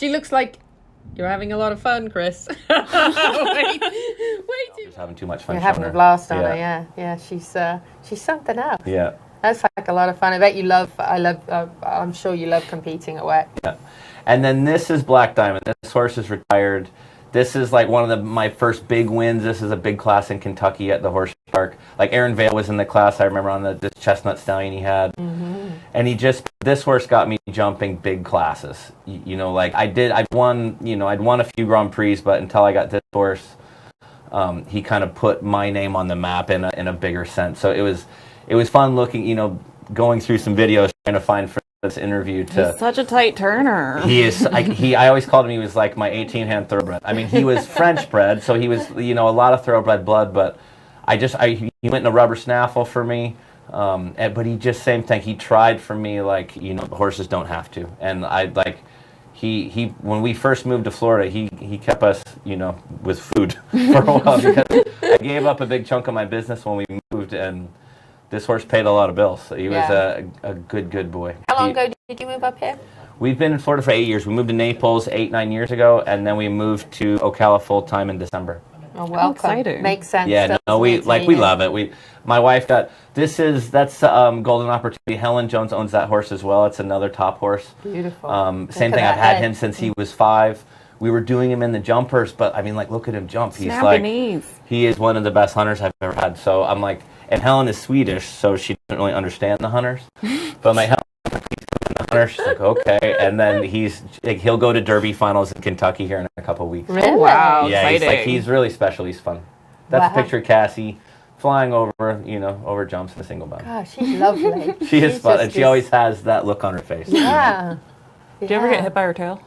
looks like you're having a lot of fun, Kris. Wait. Just having too much fun. You're having a blast on her, yeah. Yeah, she's something else. Yeah. That's a lot of fun. I bet you I'm sure you love competing at WEC. Yeah. And then this is Black Diamond. This horse is retired. This is one of my first big wins. This is a big class in Kentucky at the horse park. Aaron Vale was in the class, I remember, on this chestnut stallion he had. Mm-hmm. And this horse got me jumping big classes. I'd won a few Grand Prix, but until I got this horse, he kind of put my name on the map in a bigger sense. So it was fun looking, going through some videos, trying to find for this interview. He's such a tight turner. He is. I always called him. He was like my 18-hand thoroughbred. He was French bred, so he was a lot of thoroughbred blood. But he went in a rubber snaffle for me. But he just same thing. He tried for me horses don't have to. And he when we first moved to Florida, he kept us with food for a while because I gave up a big chunk of my business when we moved and. This horse paid a lot of bills. So he was a good boy. How long ago did you move up here? We've been in Florida for 8 years. We moved to Naples 9 years ago, and then we moved to Ocala full time in December. Oh, welcome. Exciting. Makes sense. Yeah, no, we love it. My wife got that's Golden Opportunity. Helen Jones owns that horse as well. It's another top horse. Beautiful. Same thing. I've had him since he was 5. We were doing him in the jumpers, but I mean, like, look at him jump. He's he is one of the best hunters I've ever had. So I'm like, and Helen is Swedish, so she doesn't really understand the hunters. But my Helen, she's like, okay, and then he'll go to Derby finals in Kentucky here in a couple of weeks. Really? Oh, wow, yeah, exciting. he's really special. He's fun. That's a picture of Cassie flying over jumps in a single bound. Gosh, she's lovely. She is fun, and she always has that look on her face. Yeah. Do you ever get hit by her tail?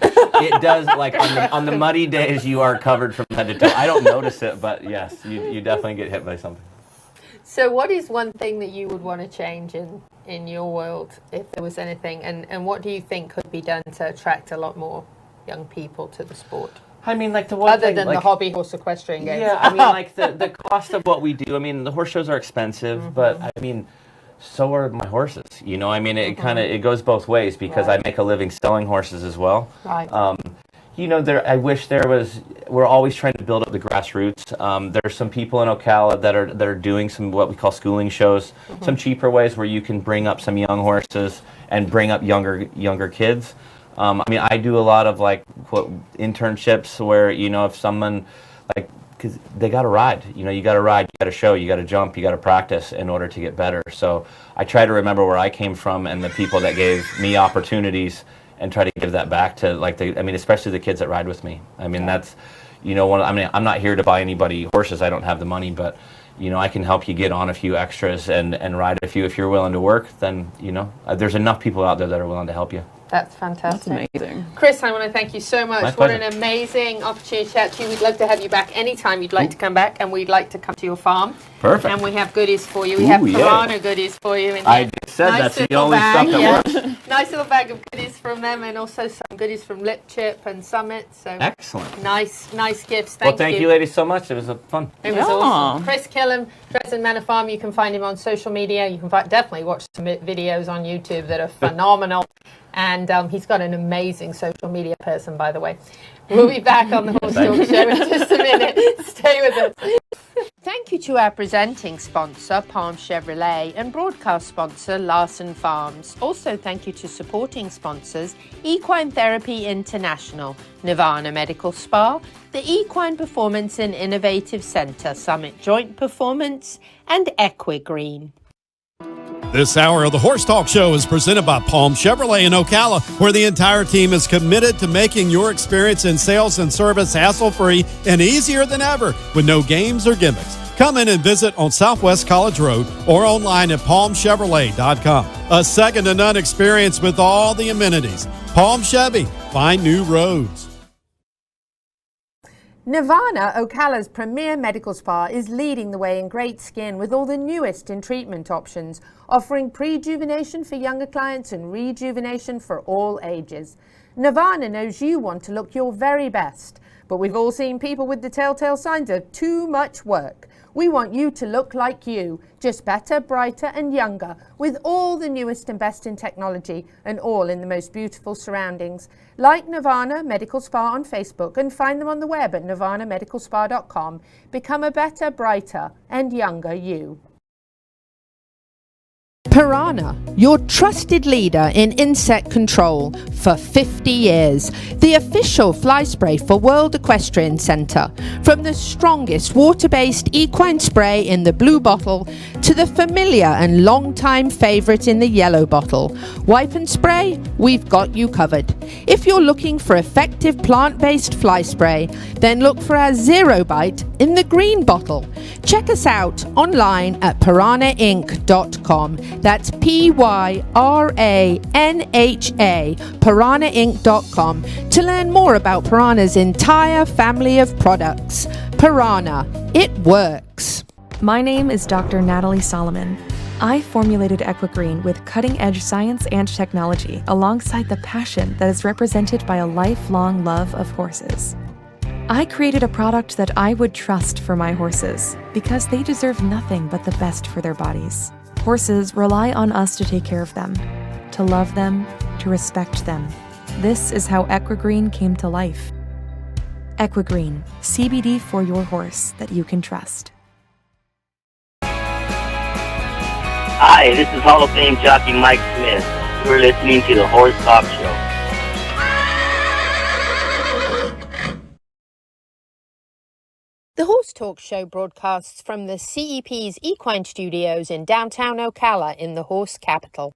It does, like on the muddy days, you are covered from head to toe. I don't notice it, but yes, you definitely get hit by something. So what is one thing that you would want to change in your world, if there was anything, and what do you think could be done to attract a lot more young people to the sport? I mean, like the one Other thing, than like, the hobby horse equestrian games. Yeah, I mean, like the cost of what we do. I mean, the horse shows are expensive, but I mean, so are my horses. You know, I mean, it goes both ways because I make a living selling horses as well. Right. You know, I wish there was. We're always trying to build up the grassroots. There's some people in Ocala that are doing some what we call schooling shows, some cheaper ways where you can bring up some young horses and bring up younger kids. I mean, I do a lot of like internships where, you know, if someone because they got to ride, you got to ride, you got to show, you got to jump, you got to practice in order to get better. So I try to remember where I came from and the people that gave me opportunities and try to give that back to especially the kids that ride with me. I mean, that's, I'm not here to buy anybody horses. I don't have the money, but I can help you get on a few extras and ride a few. If you're willing to work, then, there's enough people out there that are willing to help you. That's fantastic. That's amazing. Kris, I want to thank you so much. My What pleasure. an amazing opportunity to chat to you. We'd love to have you back anytime you'd like to come back, and we'd like to come to your farm. Perfect. And we have goodies for you. We have yeah. piranha goodies for you. In I here. just said Nice that's the little only bag, stuff that works. Nice little bag of goodies from them, and also some goodies from Lip Chip and Summit. So Excellent. nice gifts. Well, thank you ladies so much. It was fun. It was awesome. Kris Killam, Dresden Manor Farm. You can find him on social media. You can definitely watch some videos on YouTube that are phenomenal. And he's got an amazing social media person, by the way. We'll be back on the Horse Talk Show in just a minute. Stay with us. Thank you to our presenting sponsor, Palm Chevrolet, and broadcast sponsor, Larson Farms. Also, thank you to supporting sponsors, Equine Therapy International, Nirvana Medical Spa, the Equine Performance and Innovative Center, Summit Joint Performance, and Equine. This hour of the Horse Talk Show is presented by Palm Chevrolet in Ocala, where the entire team is committed to making your experience in sales and service hassle-free and easier than ever with no games or gimmicks. Come in and visit on Southwest College Road or online at palmchevrolet.com. A second-to-none experience with all the amenities. Palm Chevy, find new roads. Nirvana, Ocala's premier medical spa, is leading the way in great skin with all the newest in treatment options, offering prejuvenation for younger clients and rejuvenation for all ages. Nirvana knows you want to look your very best, but we've all seen people with the telltale signs of too much work. We want you to look like you, just better, brighter and younger, with all the newest and best in technology and all in the most beautiful surroundings. Like Nirvana Medical Spa on Facebook and find them on the web at nirvanamedicalspa.com. Become a better, brighter and younger you. Piranha, your trusted leader in insect control for 50 years. The official fly spray for World Equestrian Center. From the strongest water-based equine spray in the blue bottle to the familiar and long-time favorite in the yellow bottle. Wipe and spray, we've got you covered. If you're looking for effective plant-based fly spray, then look for our Zero Bite in the green bottle. Check us out online at piranhainc.com. That's Pyranha, piranhainc.com, to learn more about Piranha's entire family of products. Piranha, it works. My name is Dr. Nathalie Solomon. I formulated Equine with cutting-edge science and technology alongside the passion that is represented by a lifelong love of horses. I created a product that I would trust for my horses because they deserve nothing but the best for their bodies. Horses rely on us to take care of them, to love them, to respect them. This is how Equine came to life. Equine, CBD for your horse that you can trust. Hi, this is Hall of Fame jockey Mike Smith. You're listening to the Horse Talk Show. The Horse Talk Show broadcasts from the CEP's Equine Studios in downtown Ocala in the horse capital.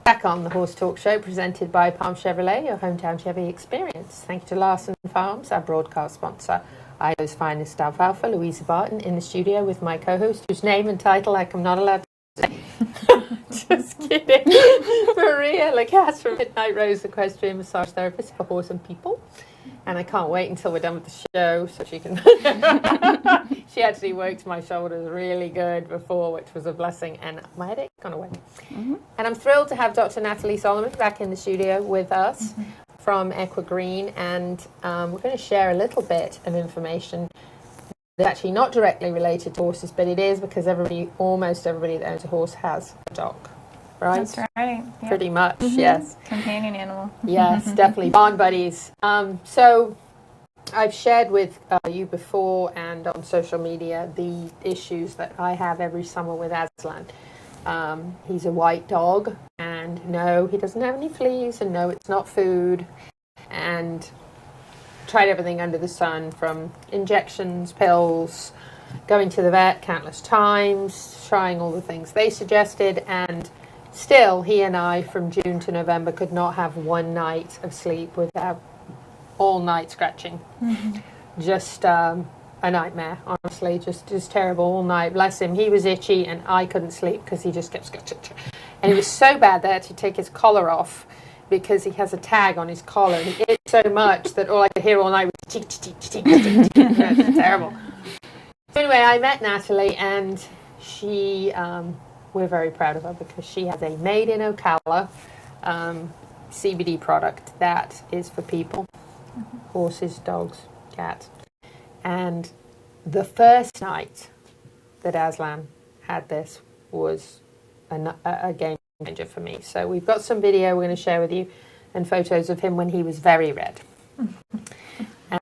Back on the Horse Talk Show, presented by Palm Chevrolet, your hometown Chevy experience. Thank you to Larson Farms, our broadcast sponsor. Idaho's finest alfalfa, Louisa Barton, in the studio with my co-host, whose name and title I'm not allowed to say. Just kidding. Maria Lacasse from Midnight Rose, equestrian massage therapist for horse and people. And I can't wait until we're done with the show so she can... She actually worked my shoulders really good before, which was a blessing, and my headache gone away. And I'm thrilled to have Dr. Nathalie Solomon back in the studio with us from Equine, and we're going to share a little bit of information that's actually not directly related to horses, but it is because almost everybody that owns a horse has a dog. Right? That's right. Yep. Pretty much, yes. Companion animal. Yes, definitely. Bond buddies. So I've shared with you before and on social media the issues that I have every summer with Aslan. He's a white dog, and no, he doesn't have any fleas, and no, it's not food. And tried everything under the sun, from injections, pills, going to the vet countless times, trying all the things they suggested, and still, he and I, from June to November, could not have one night of sleep without all night scratching. Just a nightmare, honestly. Just terrible all night. Bless him. He was itchy, and I couldn't sleep because he just kept scratching. And it was so bad they had to take his collar off because he has a tag on his collar. And he itched so much that all I could hear all night was tick, tick, tick, tick, tick, tick. It's terrible. So anyway, I met Natalie, and she... we're very proud of her because she has a made in Ocala CBD product that is for people, horses, dogs, cats. And the first night that Aslan had this was a game changer for me. So we've got some video we're going to share with you and photos of him when he was very red.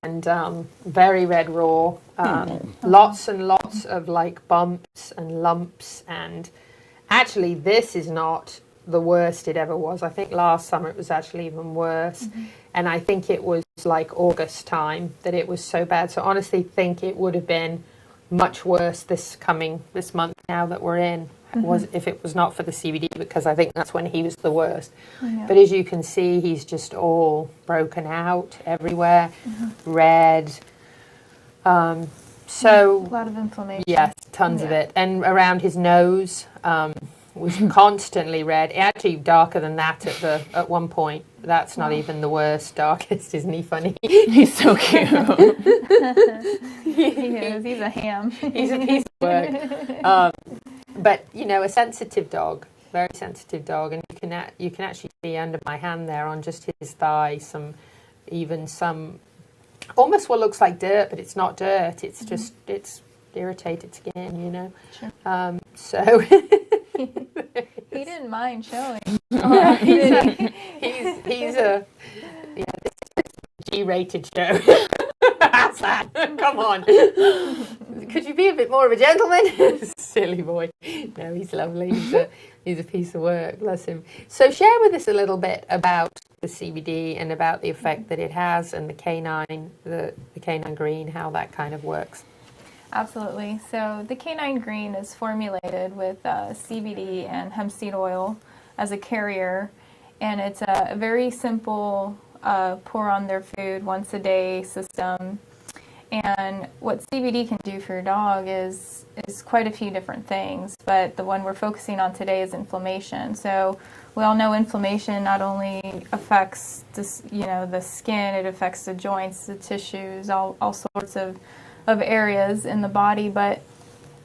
And very red raw, lots and lots of like bumps and lumps, and actually this is not the worst it ever was. I think last summer it was actually even worse, and I think it was like August time that it was so bad. So I honestly think it would have been much worse this month now that we're in, was if it was not for the CBD, because I think that's when he was the worst. But as you can see, he's just all broken out everywhere, red. So a lot of inflammation. Yes, tons of it. And around his nose was constantly red. Actually darker than that at one point. That's not even the worst, darkest. Isn't he funny? He's so cute. He is. He's a ham. He's a piece of work. But you know, a sensitive dog, very sensitive dog, and you can actually see under my hand there on just his thigh some almost what looks like dirt, but it's not dirt. It's just it's irritated skin, you know. Sure. So he didn't mind showing. He's a G-rated show. Come on. Could you be a bit more of a gentleman? Silly boy. No, he's lovely. He's a piece of work. Bless him. So share with us a little bit about the CBD and about the effect that it has, and the K9, the K9 Greene, how that kind of works. Absolutely. So the K9 Greene is formulated with CBD and hemp seed oil as a carrier, and it's a very simple pour on their food once a day system. And what CBD can do for your dog is quite a few different things, but the one we're focusing on today is inflammation. So we all know inflammation not only affects the skin, it affects the joints, the tissues, all sorts of areas in the body, but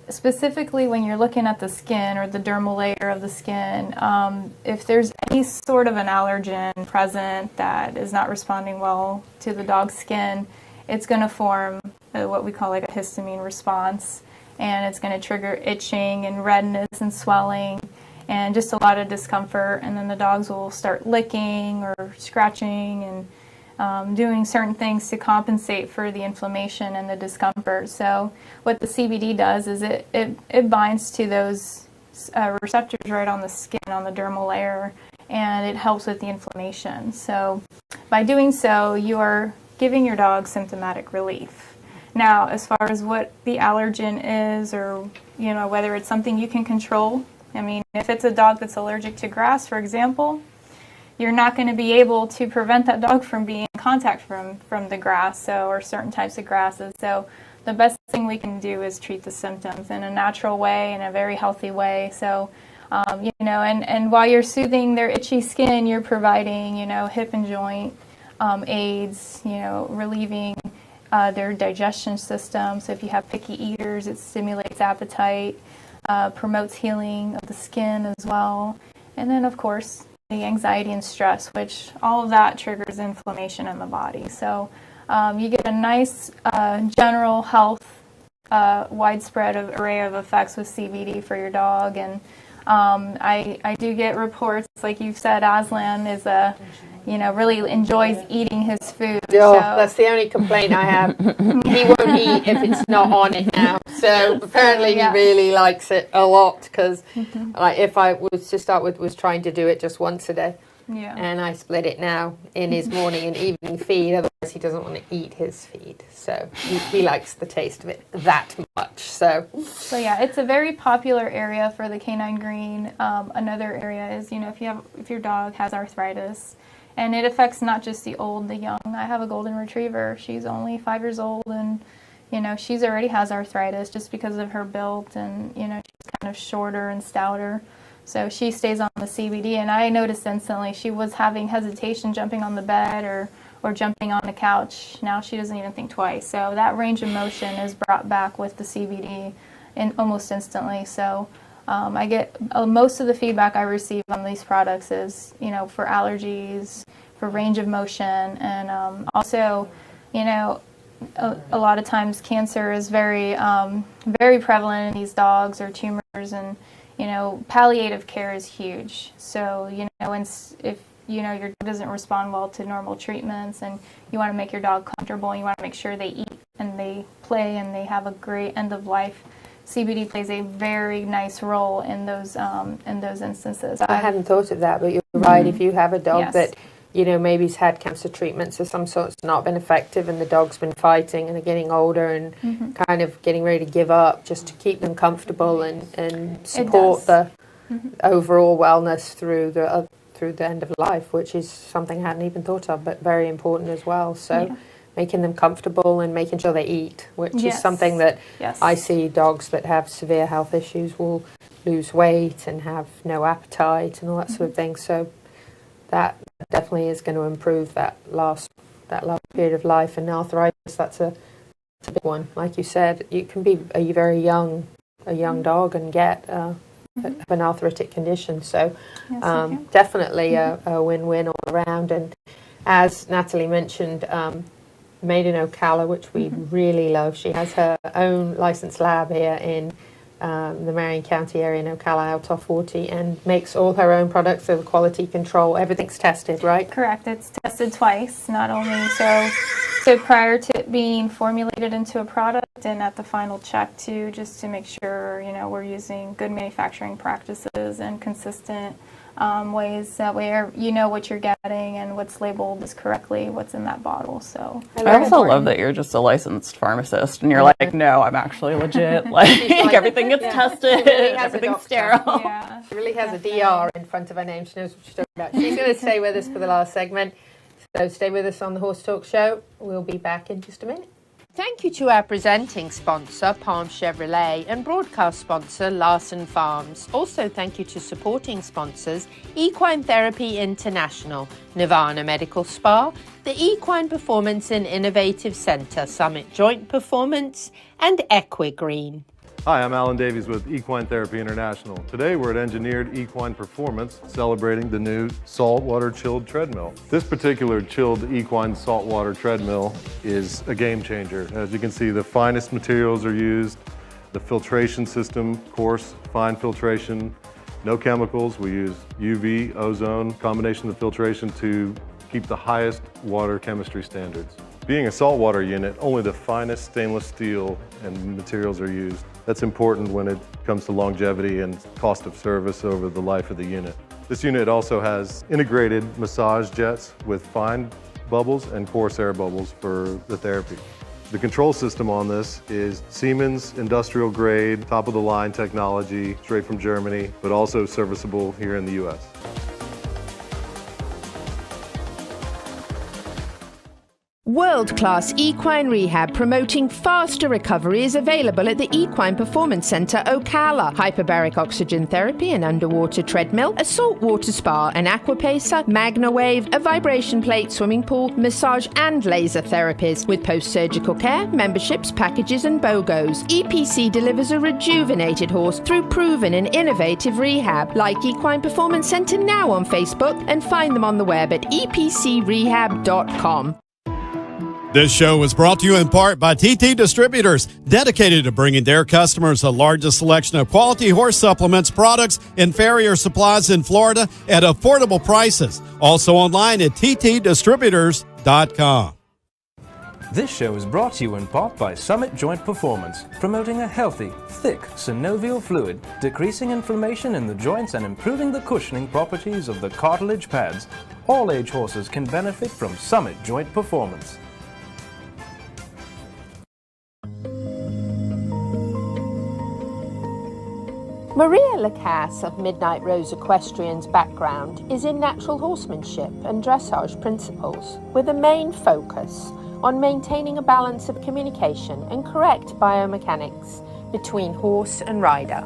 specifically when you're looking at the skin or the dermal layer of the skin, if there's any sort of an allergen present that is not responding well to the dog's skin, it's going to form what we call like a histamine response, and it's going to trigger itching and redness and swelling and just a lot of discomfort, and then the dogs will start licking or scratching and doing certain things to compensate for the inflammation and the discomfort. So what the CBD does is it binds to those receptors right on the skin, on the dermal layer, and it helps with the inflammation. So by doing so, you are giving your dog symptomatic relief. Now, as far as what the allergen is, or whether it's something you can control, I mean, if it's a dog that's allergic to grass, for example, you're not going to be able to prevent that dog from being in contact from the grass, or certain types of grasses. So the best thing we can do is treat the symptoms in a natural way, in a very healthy way. So, and while you're soothing their itchy skin, you're providing, hip and joint aids, relieving their digestion system. So if you have picky eaters, it stimulates appetite, promotes healing of the skin as well. And then, of course, the anxiety and stress, which all of that triggers inflammation in the body. So you get a nice general health, widespread array of effects with CBD for your dog. And I do get reports, like you've said, Aslan is really enjoys eating his food. Oh, that's the only complaint I have. He won't eat if it's not on it now. So apparently he really likes it a lot, because if I was to start with, was trying to do it just once a day. Yeah. And I split it now in his morning and evening feed, otherwise he doesn't want to eat his feed. So he likes the taste of it that much. So yeah, it's a very popular area for the K9 Greene. Another area is, if your dog has arthritis, and it affects not just the old, the young. I have a golden retriever. She's only 5 years old, and she's already has arthritis just because of her build, and she's kind of shorter and stouter. So she stays on the CBD, and I noticed instantly she was having hesitation jumping on the bed or jumping on the couch. Now she doesn't even think twice. So that range of motion is brought back with the CBD almost instantly. So I get most of the feedback I receive on these products is, for allergies, for range of motion, and also, a lot of times cancer is very, very prevalent in these dogs, or tumors, and palliative care is huge. So, if your dog doesn't respond well to normal treatments, and you want to make your dog comfortable, and you want to make sure they eat and they play and they have a great end of life, CBD plays a very nice role in those instances. I hadn't thought of that, but you're right. If you have a dog that maybe's had cancer treatments of some sort, it's not been effective, and the dog's been fighting and are getting older and kind of getting ready to give up, just to keep them comfortable and support the overall wellness through the end of life, which is something I hadn't even thought of, but very important as well. So making them comfortable and making sure they eat, which is something that I see dogs that have severe health issues will lose weight and have no appetite and all that sort of thing. So that definitely is going to improve that last period of life. And arthritis, that's a big one. Like you said, you can be a very young dog and get have an arthritic condition. So definitely a win-win all around. And as Nathalie mentioned, made in Ocala, which we really love. She has her own licensed lab here in the Marion County area in Ocala, out off 40, and makes all her own products, so the quality control, everything's tested, right? Correct. It's tested twice, not only so prior to it being formulated into a product, and at the final check too, just to make sure we're using good manufacturing practices and consistent ways, that way you know what you're getting and what's labeled is correctly what's in that bottle. So I also love that you're just a licensed pharmacist and you're like, no, I'm actually legit. Like everything gets tested, really everything's sterile. Yeah. She really has a DR in front of her name. She knows what she's talking about. She's going to stay with us for the last segment. So stay with us on the Horse Talk Show. We'll be back in just a minute. Thank you to our presenting sponsor, Palm Chevrolet, and broadcast sponsor, Larson Farms. Also, thank you to supporting sponsors, Equine Therapy International, Nirvana Medical Spa, the Equine Performance and Innovative Centre, Summit Joint Performance, and Equine. Hi, I'm Alan Davies with Equine Therapy International. Today we're at Engineered Equine Performance celebrating the new saltwater chilled treadmill. This particular chilled equine saltwater treadmill is a game changer. As you can see, the finest materials are used. The filtration system, coarse, fine filtration, no chemicals. We use UV, ozone, combination of filtration to keep the highest water chemistry standards. Being a saltwater unit, only the finest stainless steel and materials are used. That's important when it comes to longevity and cost of service over the life of the unit. This unit also has integrated massage jets with fine bubbles and coarse air bubbles for the therapy. The control system on this is Siemens industrial grade, top of the line technology, straight from Germany, but also serviceable here in the US. World-class equine rehab promoting faster recovery is available at the Equine Performance Centre Ocala. Hyperbaric oxygen therapy, an underwater treadmill, a saltwater spa, an aquapacer, MagnaWave, a vibration plate, swimming pool, massage and laser therapies. With post-surgical care, memberships, packages and BOGOs, EPC delivers a rejuvenated horse through proven and innovative rehab. Like Equine Performance Centre now on Facebook and find them on the web at epcrehab.com. This show was brought to you in part by TT Distributors, dedicated to bringing their customers the largest selection of quality horse supplements, products, and farrier supplies in Florida at affordable prices. Also online at ttdistributors.com. This show is brought to you in part by Summit Joint Performance, promoting a healthy, thick synovial fluid, decreasing inflammation in the joints and improving the cushioning properties of the cartilage pads. All age horses can benefit from Summit Joint Performance. Maria Lacasse of Midnight Rose Equestrian's background is in natural horsemanship and dressage principles, with a main focus on maintaining a balance of communication and correct biomechanics between horse and rider.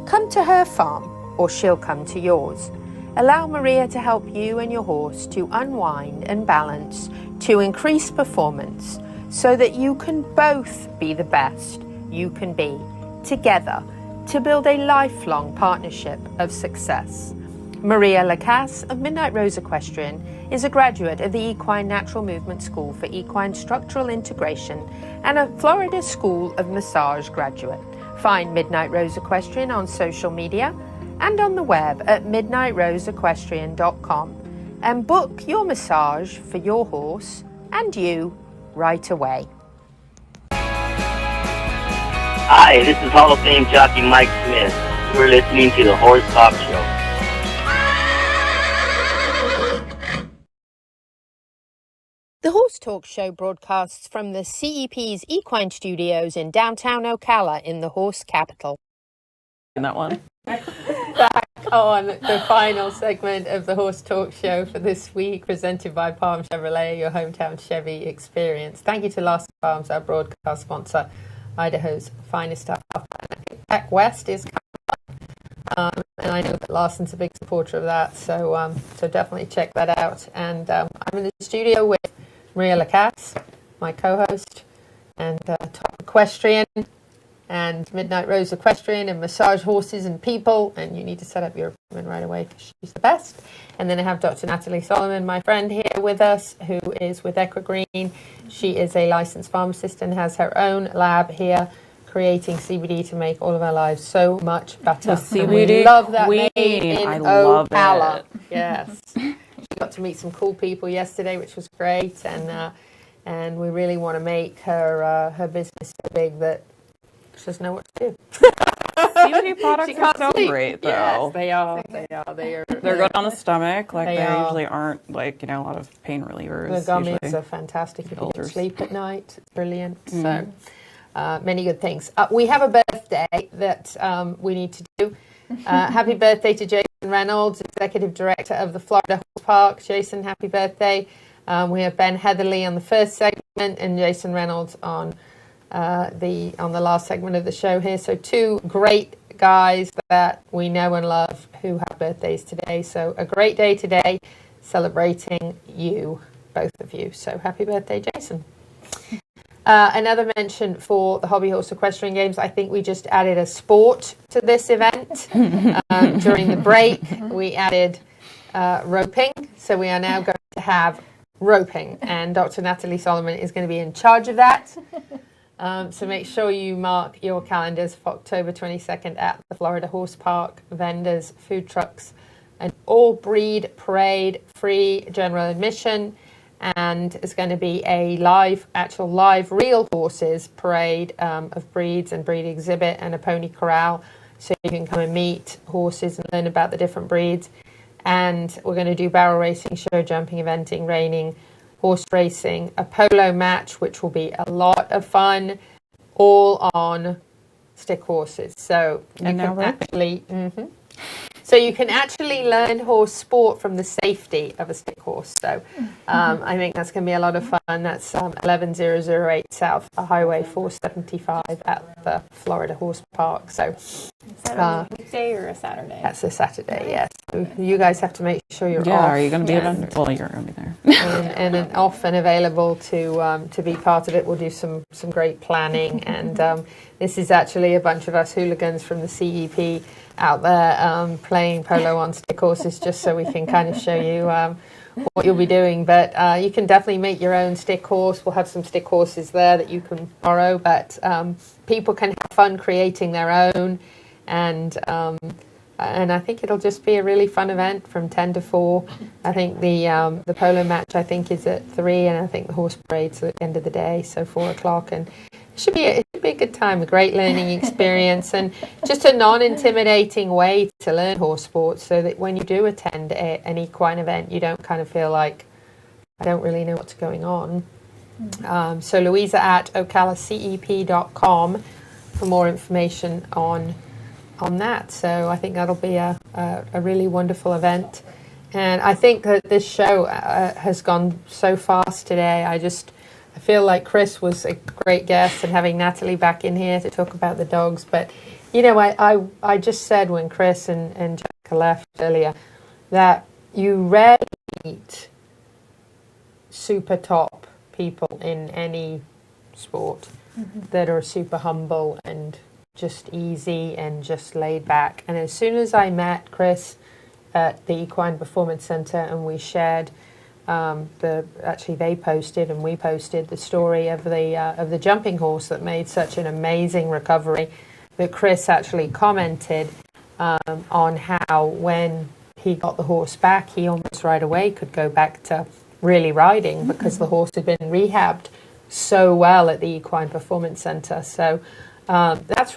Come to her farm, or she'll come to yours. Allow Maria to help you and your horse to unwind and balance to increase performance so that you can both be the best you can be together, to build a lifelong partnership of success. Maria Lacasse of Midnight Rose Equestrian is a graduate of the Equine Natural Movement School for Equine Structural Integration and a Florida School of Massage graduate. Find Midnight Rose Equestrian on social media and on the web at midnightroseequestrian.com and book your massage for your horse and you right away. Hi, this is Hall of Fame jockey Mike Smith. You're listening to the Horse Talk Show. The Horse Talk Show broadcasts from the CEP's Equine Studios in downtown Ocala in the horse capital. In that one. Back on the final segment of the Horse Talk Show for this week, presented by Palm Chevrolet, your hometown Chevy experience. Thank you to Larson Farms, our broadcast sponsor. Idaho's finest alfalfa. Back West is coming up, and I know that Larson's a big supporter of that, so definitely check that out. And I'm in the studio with Maria Lacasse, my co-host, and top equestrian, and Midnight Rose Equestrian, and massage horses and people, and you need to set up your appointment right away because she's the best. And then I have Dr. Nathalie Solomon, my friend, here with us, who is with Greene. She is a licensed pharmacist and has her own lab here, creating CBD to make all of our lives so much better. The CBD we love that queen. made in I love Ocala. it. Yes. She got to meet some cool people yesterday, which was great, and we really want to make her business so big that she doesn't know what to do. CBD products are so great, though. Yes, they are. They're good on the stomach. Like They they are. usually aren't a lot of pain relievers. The gummies usually. are fantastic if you Filters. don't sleep at night. It's brilliant. Mhm. So many good things. We have a birthday that we need to do. Happy birthday to Jason Reynolds, Executive Director of the Florida Horse Park. Jason, happy birthday. We have Ben Heatherly on the first segment and Jason Reynolds on the last segment of the show here. So two great guys that we know and love who have birthdays today. So a great day today, celebrating you, both of you. So happy birthday, Jason. Another mention for the Hobby Horse Equestrian Games, I think we just added a sport to this event. During the break, we added roping. So we are now going to have roping, and Dr. Nathalie Solomon is going to be in charge of that. So make sure you mark your calendars for October 22nd at the Florida Horse Park. Vendors, food trucks, an all-breed parade, free general admission. And it's going to be a live real horses parade of breeds and breed exhibit and a pony corral. So you can come and meet horses and learn about the different breeds. And we're going to do barrel racing, show jumping, eventing, reining, horse racing, a polo match, which will be a lot of fun, all on stick horses. So you can actually... So you can actually learn horse sport from the safety of a stick horse. So I think that's going to be a lot of fun. That's 11008 South Highway 475 at the Florida Horse Park. So is that a weekday or a Saturday? That's a Saturday, yes. So you guys have to make sure you're off. Yeah, are you going to be there? Well, you're going to be there. and off and available to be part of it. We'll do some great planning. And this is actually a bunch of us hooligans from the CEP out there playing polo on stick horses, just so we can kind of show you what you'll be doing. But you can definitely make your own stick horse. We'll have some stick horses there that you can borrow, but people can have fun creating their own. And I think it'll just be a really fun event from 10 to 4. I think the polo match, I think, is at 3, and I think the horse parade's at the end of the day, so 4 o'clock. And it should be a good time, a great learning experience, and just a non-intimidating way to learn horse sports, so that when you do attend an equine event, you don't kind of feel like, I don't really know what's going on. So Louisa at ocalacep.com for more information on that. So I think that'll be a really wonderful event. And I think that this show has gone so fast today. I feel like Kris was a great guest, and having Nathalie back in here to talk about the dogs. But, you know, I just said when Kris and Jessica left earlier that you rarely meet super top people in any sport that are super humble and just easy and just laid back. And as soon as I met Kris at the Equine Performance Center and we shared they posted and we posted the story of the jumping horse that made such an amazing recovery, that Kris actually commented on how when he got the horse back, he almost right away could go back to really riding because the horse had been rehabbed so well at the Equine Performance Center. So that's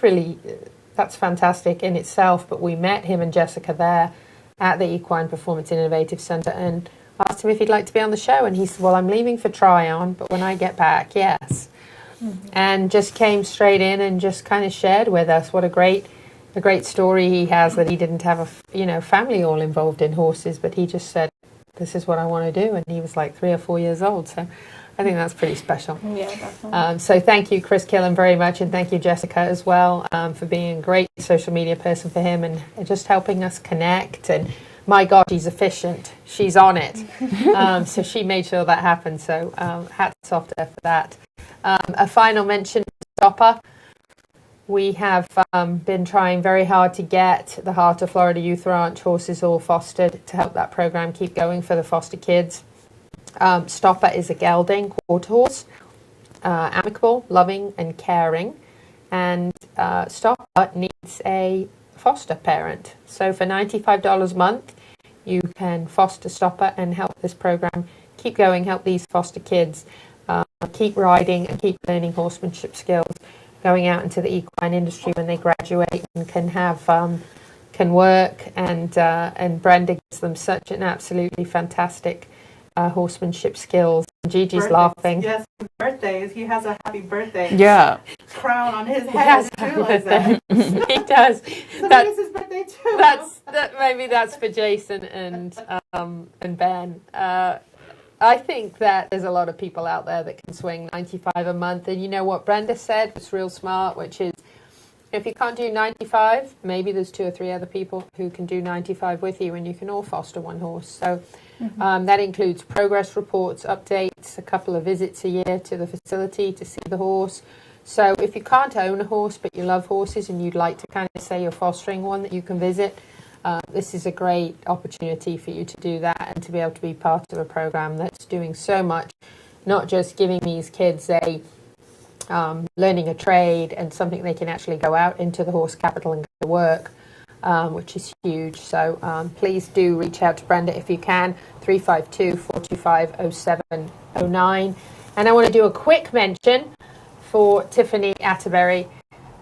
fantastic in itself. But we met him and Jessica there at the Equine Performance Innovative Center and asked him if he'd like to be on the show, and he said, well, I'm leaving for Tryon, but when I get back, yes. And just came straight in and just kind of shared with us what a great story he has, that he didn't have a family all involved in horses, but he just said, this is what I want to do, and he was like 3 or 4 years old. So I think that's pretty special. Yeah, definitely. So thank you, Kris Killam, very much, and thank you, Jessica, as well, for being a great social media person for him and just helping us connect. And my God, she's efficient. She's on it. So she made sure that happened. So hats off to her for that. A final mention to Stopper. We have been trying very hard to get the Heart of Florida Youth Ranch horses all fostered to help that program keep going for the foster kids. Stopper is a gelding quarter horse, amicable, loving, and caring. And Stopper needs a foster parent. So for $95 a month, you can foster Stopper and help this program keep going, help these foster kids keep riding and keep learning horsemanship skills, going out into the equine industry when they graduate and can work. And Brenda gives them such an absolutely fantastic horsemanship skills. Gigi's laughing. Yes, birthdays. He has a happy birthday. Yeah. Crown on his head too. He does. So that's his birthday too. Maybe that's for Jason and Ben. I think that there's a lot of people out there that can swing $95 a month. And you know what Brenda said was real smart, which is If you can't do 95, maybe there's 2 or 3 other people who can do 95 with you, and you can all foster one horse. So that includes progress reports, updates, a couple of visits a year to the facility to see the horse. So if you can't own a horse but you love horses and you'd like to kind of say you're fostering one that you can visit, this is a great opportunity for you to do that and to be able to be part of a program that's doing so much, not just giving these kids a learning a trade and something they can actually go out into the horse capital and go to work, which is huge. So please do reach out to Brenda if you can, 352-425-0709. And I want to do a quick mention for Tiffany Atterbury.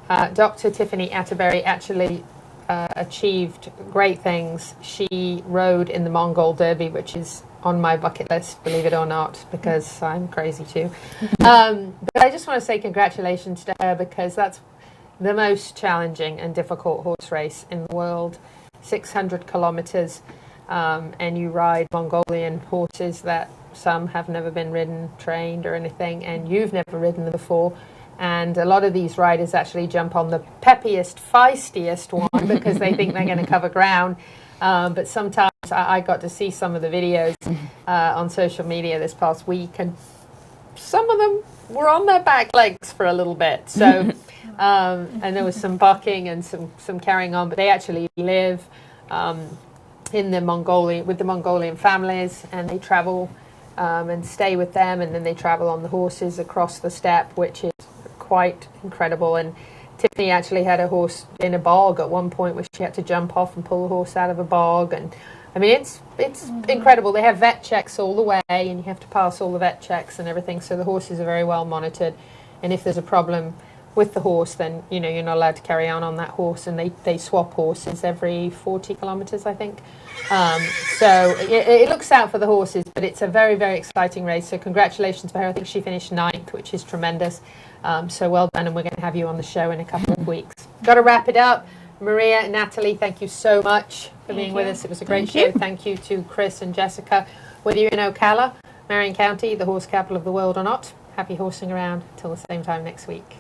Dr. Tiffany Atterbury actually achieved great things. She rode in the Mongol Derby, which is on my bucket list, believe it or not, because I'm crazy too. But I just want to say congratulations to her, because that's the most challenging and difficult horse race in the world. 600 kilometers, and you ride Mongolian horses that some have never been ridden, trained or anything, and you've never ridden them before. And a lot of these riders actually jump on the peppiest, feistiest one because they think they're going to cover ground. But sometimes I got to see some of the videos on social media this past week, and some of them were on their back legs for a little bit. So, and there was some bucking and some carrying on, but they actually live in the with the Mongolian families, and they travel and stay with them, and then they travel on the horses across the steppe, which is quite incredible. And Tiffany actually had a horse in a bog at one point where she had to jump off and pull the horse out of a bog. And I mean, it's incredible. They have vet checks all the way, and you have to pass all the vet checks and everything. So the horses are very well monitored. And if there's a problem with the horse, then you're not allowed to carry on that horse. And they swap horses every 40 kilometers, I think. So it looks out for the horses, but it's a very, very exciting race. So congratulations for her. I think she finished 9th, which is tremendous. So well done, and we're going to have you on the show in a couple of weeks. Got to wrap it up. Maria and Natalie, thank you so much for being with us. It was a great show. Thank you to Kris and Jessica. Whether you're in Ocala, Marion County, the horse capital of the world or not, happy horsing around. Till the same time next week.